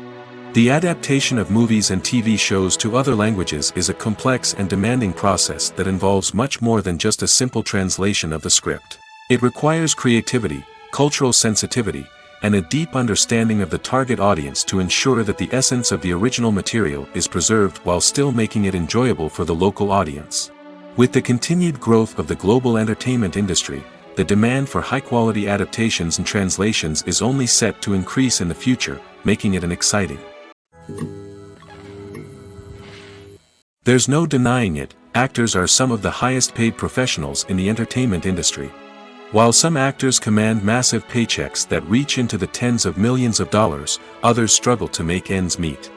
The adaptation of movies and TV shows to other languages is a complex and demanding process that involves much more than just a simple translation of the script. It requires creativity, cultural sensitivity, and a deep understanding of the target audience to ensure that the essence of the original material is preserved while still making it enjoyable for the local audience. With the continued growth of the global entertainment industry, the demand for high-quality adaptations and translations is only set to increase in the future, making it an exciting. There's no denying it, actors are some of the highest paid professionals in the entertainment industry. While some actors command massive paychecks that reach into the tens of millions of dollars, others struggle to make ends meet.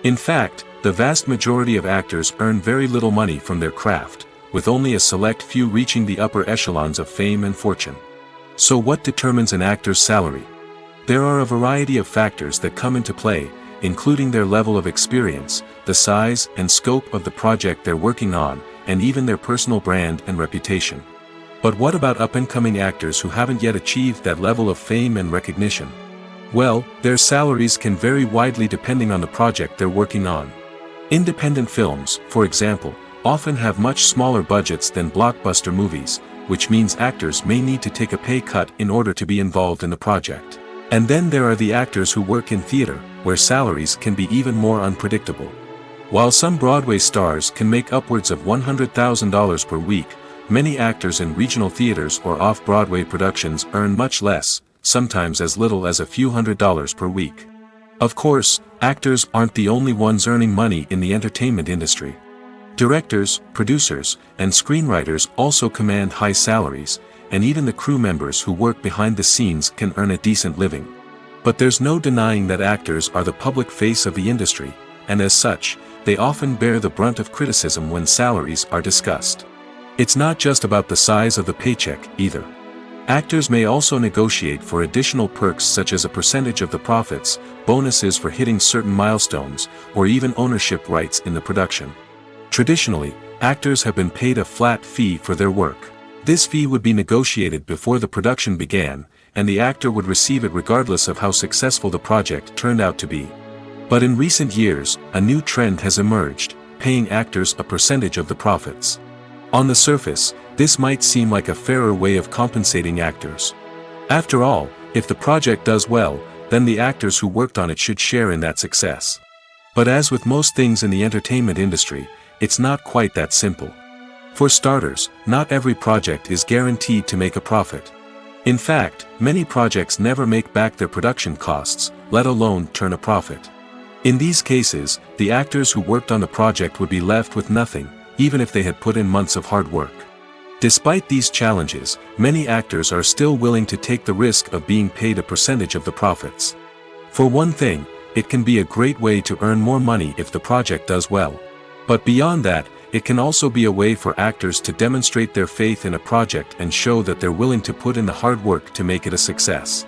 In fact, the vast majority of actors earn very little money from their craft, with only a select few reaching the upper echelons of fame and fortune. So what determines an actor's salary? There are a variety of factors that come into play, including their level of experience, the size and scope of the project they're working on, and even their personal brand and reputation. But what about up-and-coming actors who haven't yet achieved that level of fame and recognition? Well, their salaries can vary widely depending on the project they're working on. Independent films, for example, often have much smaller budgets than blockbuster movies, which means actors may need to take a pay cut in order to be involved in the project. And then there are the actors who work in theater, where salaries can be even more unpredictable. While some Broadway stars can make upwards of $100,000 per week, many actors in regional theaters or off-Broadway productions earn much less, sometimes as little as a few $100s per week. Of course, actors aren't the only ones earning money in the entertainment industry. Directors, producers, and screenwriters also command high salaries, and even the crew members who work behind the scenes can earn a decent living. But there's no denying that actors are the public face of the industry, and as such, they often bear the brunt of criticism when salaries are discussed. It's not just about the size of the paycheck, either. Actors may also negotiate for additional perks such as a percentage of the profits, bonuses for hitting certain milestones, or even ownership rights in the production. Traditionally, actors have been paid a flat fee for their work. This fee would be negotiated before the production began, and the actor would receive it regardless of how successful the project turned out to be. But in recent years, a new trend has emerged, paying actors a percentage of the profits. On the surface, this might seem like a fairer way of compensating actors. After all, if the project does well, then the actors who worked on it should share in that success. But as with most things in the entertainment industry, it's not quite that simple. For starters, not every project is guaranteed to make a profit. In fact, many projects never make back their production costs, let alone turn a profit. In these cases, the actors who worked on the project would be left with nothing, even if they had put in months of hard work. Despite these challenges, many actors are still willing to take the risk of being paid a percentage of the profits. For one thing, it can be a great way to earn more money if the project does well. But beyond that, it can also be a way for actors to demonstrate their faith in a project and show that they're willing to put in the hard work to make it a success.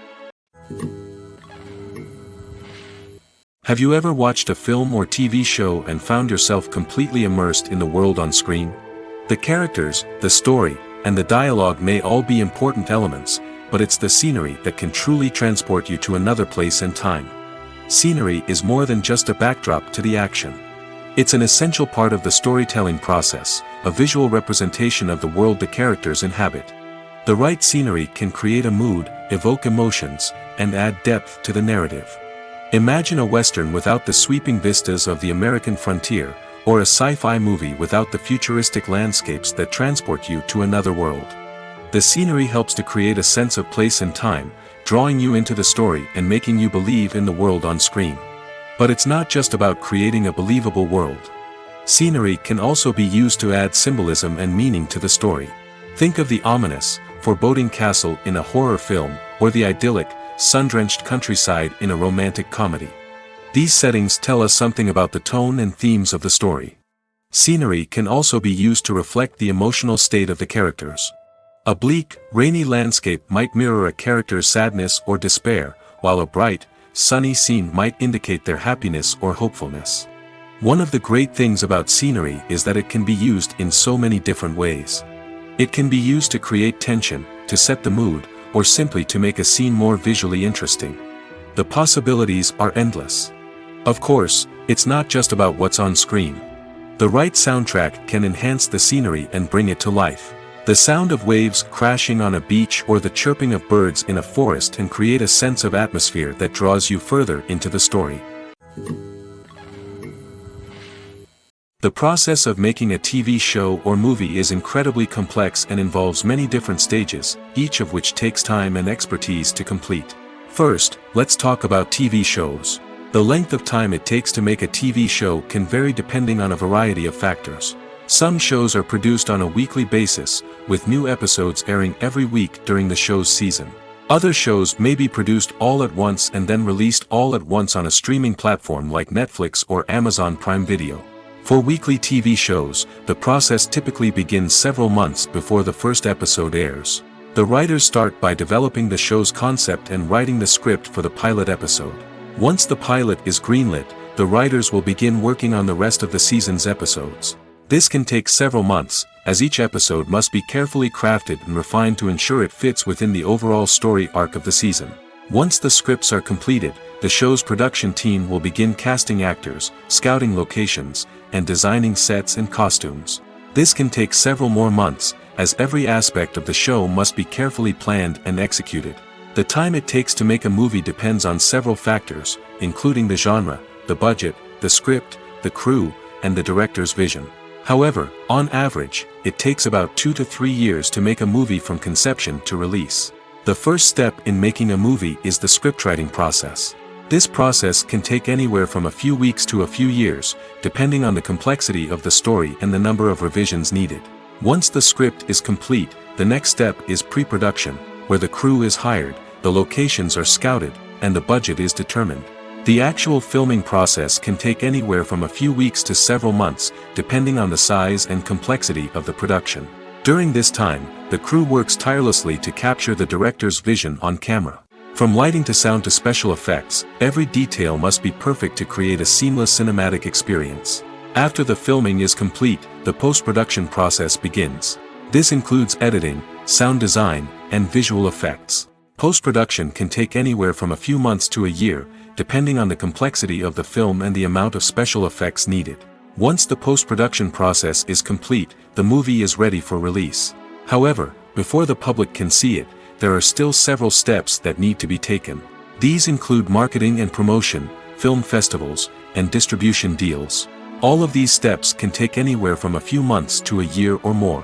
Have you ever watched a film or TV show and found yourself completely immersed in the world on screen? The characters, the story, and the dialogue may all be important elements, but it's the scenery that can truly transport you to another place and time. Scenery is more than just a backdrop to the action. It's an essential part of the storytelling process, a visual representation of the world the characters inhabit. The right scenery can create a mood, evoke emotions, and add depth to the narrative. Imagine a Western without the sweeping vistas of the American frontier, or a sci-fi movie without the futuristic landscapes that transport you to another world. The scenery helps to create a sense of place and time, drawing you into the story and making you believe in the world on screen. But it's not just about creating a believable world. Scenery can also be used to add symbolism and meaning to the story. Think of the ominous, foreboding castle in a horror film, or the idyllic, sun-drenched countryside in a romantic comedy. These settings tell us something about the tone and themes of the story. Scenery can also be used to reflect the emotional state of the characters. A bleak, rainy landscape might mirror a character's sadness or despair, while a bright, sunny scene might indicate their happiness or hopefulness. One of the great things about scenery is that it can be used in so many different ways. It can be used to create tension, to set the mood, or simply to make a scene more visually interesting. The possibilities are endless. Of course, it's not just about what's on screen. The right soundtrack can enhance the scenery and bring it to life. The sound of waves crashing on a beach or the chirping of birds in a forest can create a sense of atmosphere that draws you further into the story. The process of making a TV show or movie is incredibly complex and involves many different stages, each of which takes time and expertise to complete. First, let's talk about TV shows. The length of time it takes to make a TV show can vary depending on a variety of factors. Some shows are produced on a weekly basis, with new episodes airing every week during the show's season. Other shows may be produced all at once and then released all at once on a streaming platform like Netflix or Amazon Prime Video. For weekly TV shows, the process typically begins several months before the first episode airs. The writers start by developing the show's concept and writing the script for the pilot episode. Once the pilot is greenlit, the writers will begin working on the rest of the season's episodes. This can take several months, as each episode must be carefully crafted and refined to ensure it fits within the overall story arc of the season. Once the scripts are completed, the show's production team will begin casting actors, scouting locations, and designing sets and costumes. This can take several more months, as every aspect of the show must be carefully planned and executed. The time it takes to make a movie depends on several factors, including the genre, the budget, the script, the crew, and the director's vision. However, on average, it takes about 2 to 3 years to make a movie from conception to release. The first step in making a movie is the scriptwriting process. This process can take anywhere from a few weeks to a few years, depending on the complexity of the story and the number of revisions needed. Once the script is complete, the next step is pre-production, where the crew is hired, the locations are scouted, and the budget is determined. The actual filming process can take anywhere from a few weeks to several months, depending on the size and complexity of the production. During this time, the crew works tirelessly to capture the director's vision on camera. From lighting to sound to special effects, every detail must be perfect to create a seamless cinematic experience. After the filming is complete, the post-production process begins. This includes editing, sound design, and visual effects. Post-production can take anywhere from a few months to a year, depending on the complexity of the film and the amount of special effects needed. Once the post-production process is complete, the movie is ready for release. However, before the public can see it, there are still several steps that need to be taken. These include marketing and promotion, film festivals, and distribution deals. All of these steps can take anywhere from a few months to a year or more.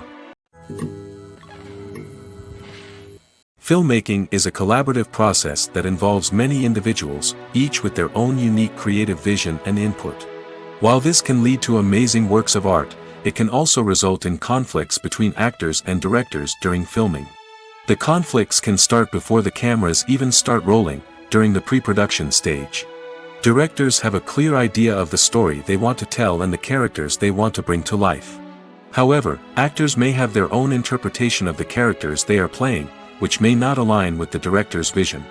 Filmmaking is a collaborative process that involves many individuals, each with their own unique creative vision and input. While this can lead to amazing works of art, it can also result in conflicts between actors and directors during filming. The conflicts can start before the cameras even start rolling, during the pre-production stage. Directors have a clear idea of the story they want to tell and the characters they want to bring to life. However, actors may have their own interpretation of the characters they are playing, which may not align with the director's vision.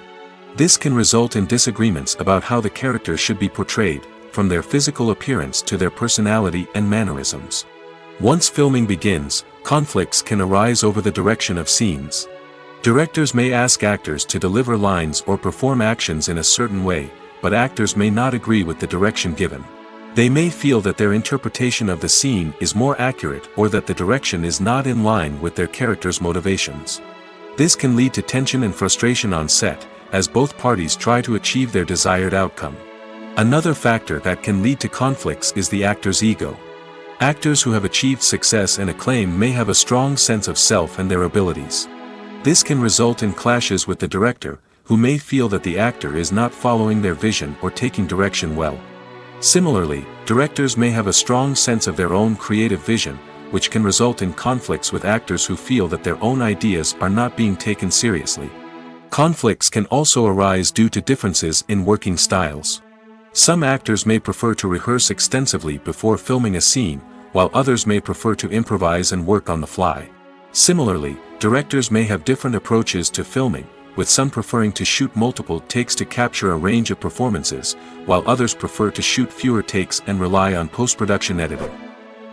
This can result in disagreements about how the characters should be portrayed, from their physical appearance to their personality and mannerisms. Once filming begins, conflicts can arise over the direction of scenes. Directors may ask actors to deliver lines or perform actions in a certain way, but actors may not agree with the direction given. They may feel that their interpretation of the scene is more accurate or that the direction is not in line with their character's motivations. This can lead to tension and frustration on set, as both parties try to achieve their desired outcome. Another factor that can lead to conflicts is the actor's ego. Actors who have achieved success and acclaim may have a strong sense of self and their abilities. This can result in clashes with the director, who may feel that the actor is not following their vision or taking direction well. Similarly, directors may have a strong sense of their own creative vision, which can result in conflicts with actors who feel that their own ideas are not being taken seriously. Conflicts can also arise due to differences in working styles. Some actors may prefer to rehearse extensively before filming a scene, while others may prefer to improvise and work on the fly. Similarly, directors may have different approaches to filming, with some preferring to shoot multiple takes to capture a range of performances, while others prefer to shoot fewer takes and rely on post-production editing.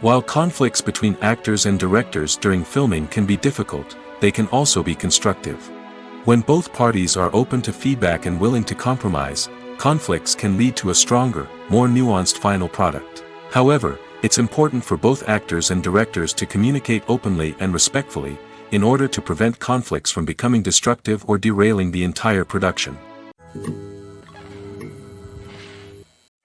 While conflicts between actors and directors during filming can be difficult, they can also be constructive. When both parties are open to feedback and willing to compromise, conflicts can lead to a stronger, more nuanced final product. However, it's important for both actors and directors to communicate openly and respectfully, in order to prevent conflicts from becoming destructive or derailing the entire production.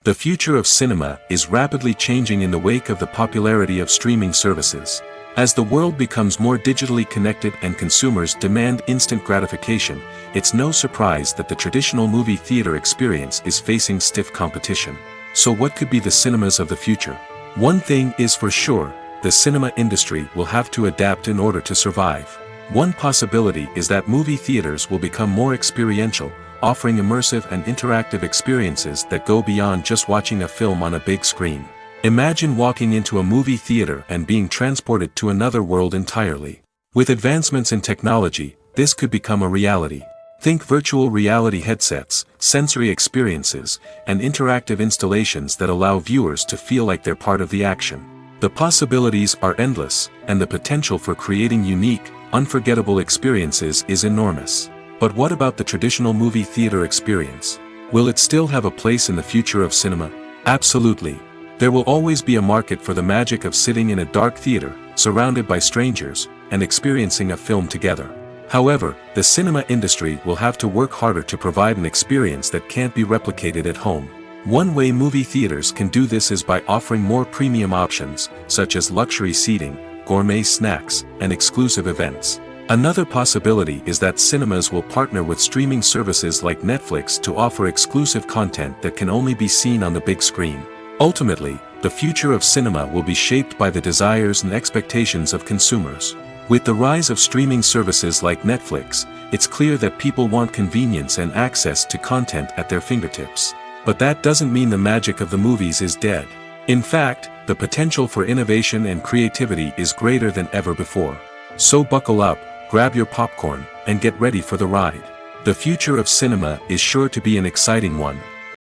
The future of cinema is rapidly changing in the wake of the popularity of streaming services. As the world becomes more digitally connected and consumers demand instant gratification, it's no surprise that the traditional movie theater experience is facing stiff competition. So what could be the cinemas of the future? One thing is for sure, the cinema industry will have to adapt in order to survive. One possibility is that movie theaters will become more experiential, offering immersive and interactive experiences that go beyond just watching a film on a big screen. Imagine walking into a movie theater and being transported to another world entirely. With advancements in technology, this could become a reality. Think virtual reality headsets, sensory experiences, and interactive installations that allow viewers to feel like they're part of the action. The possibilities are endless, and the potential for creating unique, unforgettable experiences is enormous. But what about the traditional movie theater experience? Will it still have a place in the future of cinema? Absolutely. There will always be a market for the magic of sitting in a dark theater, surrounded by strangers, and experiencing a film together. However, the cinema industry will have to work harder to provide an experience that can't be replicated at home. One way movie theaters can do this is by offering more premium options, such as luxury seating, gourmet snacks, and exclusive events. Another possibility is that cinemas will partner with streaming services like Netflix to offer exclusive content that can only be seen on the big screen. Ultimately, the future of cinema will be shaped by the desires and expectations of consumers. With the rise of streaming services like Netflix, it's clear that people want convenience and access to content at their fingertips. But that doesn't mean the magic of the movies is dead. In fact, the potential for innovation and creativity is greater than ever before. So buckle up, grab your popcorn, and get ready for the ride. The future of cinema is sure to be an exciting one.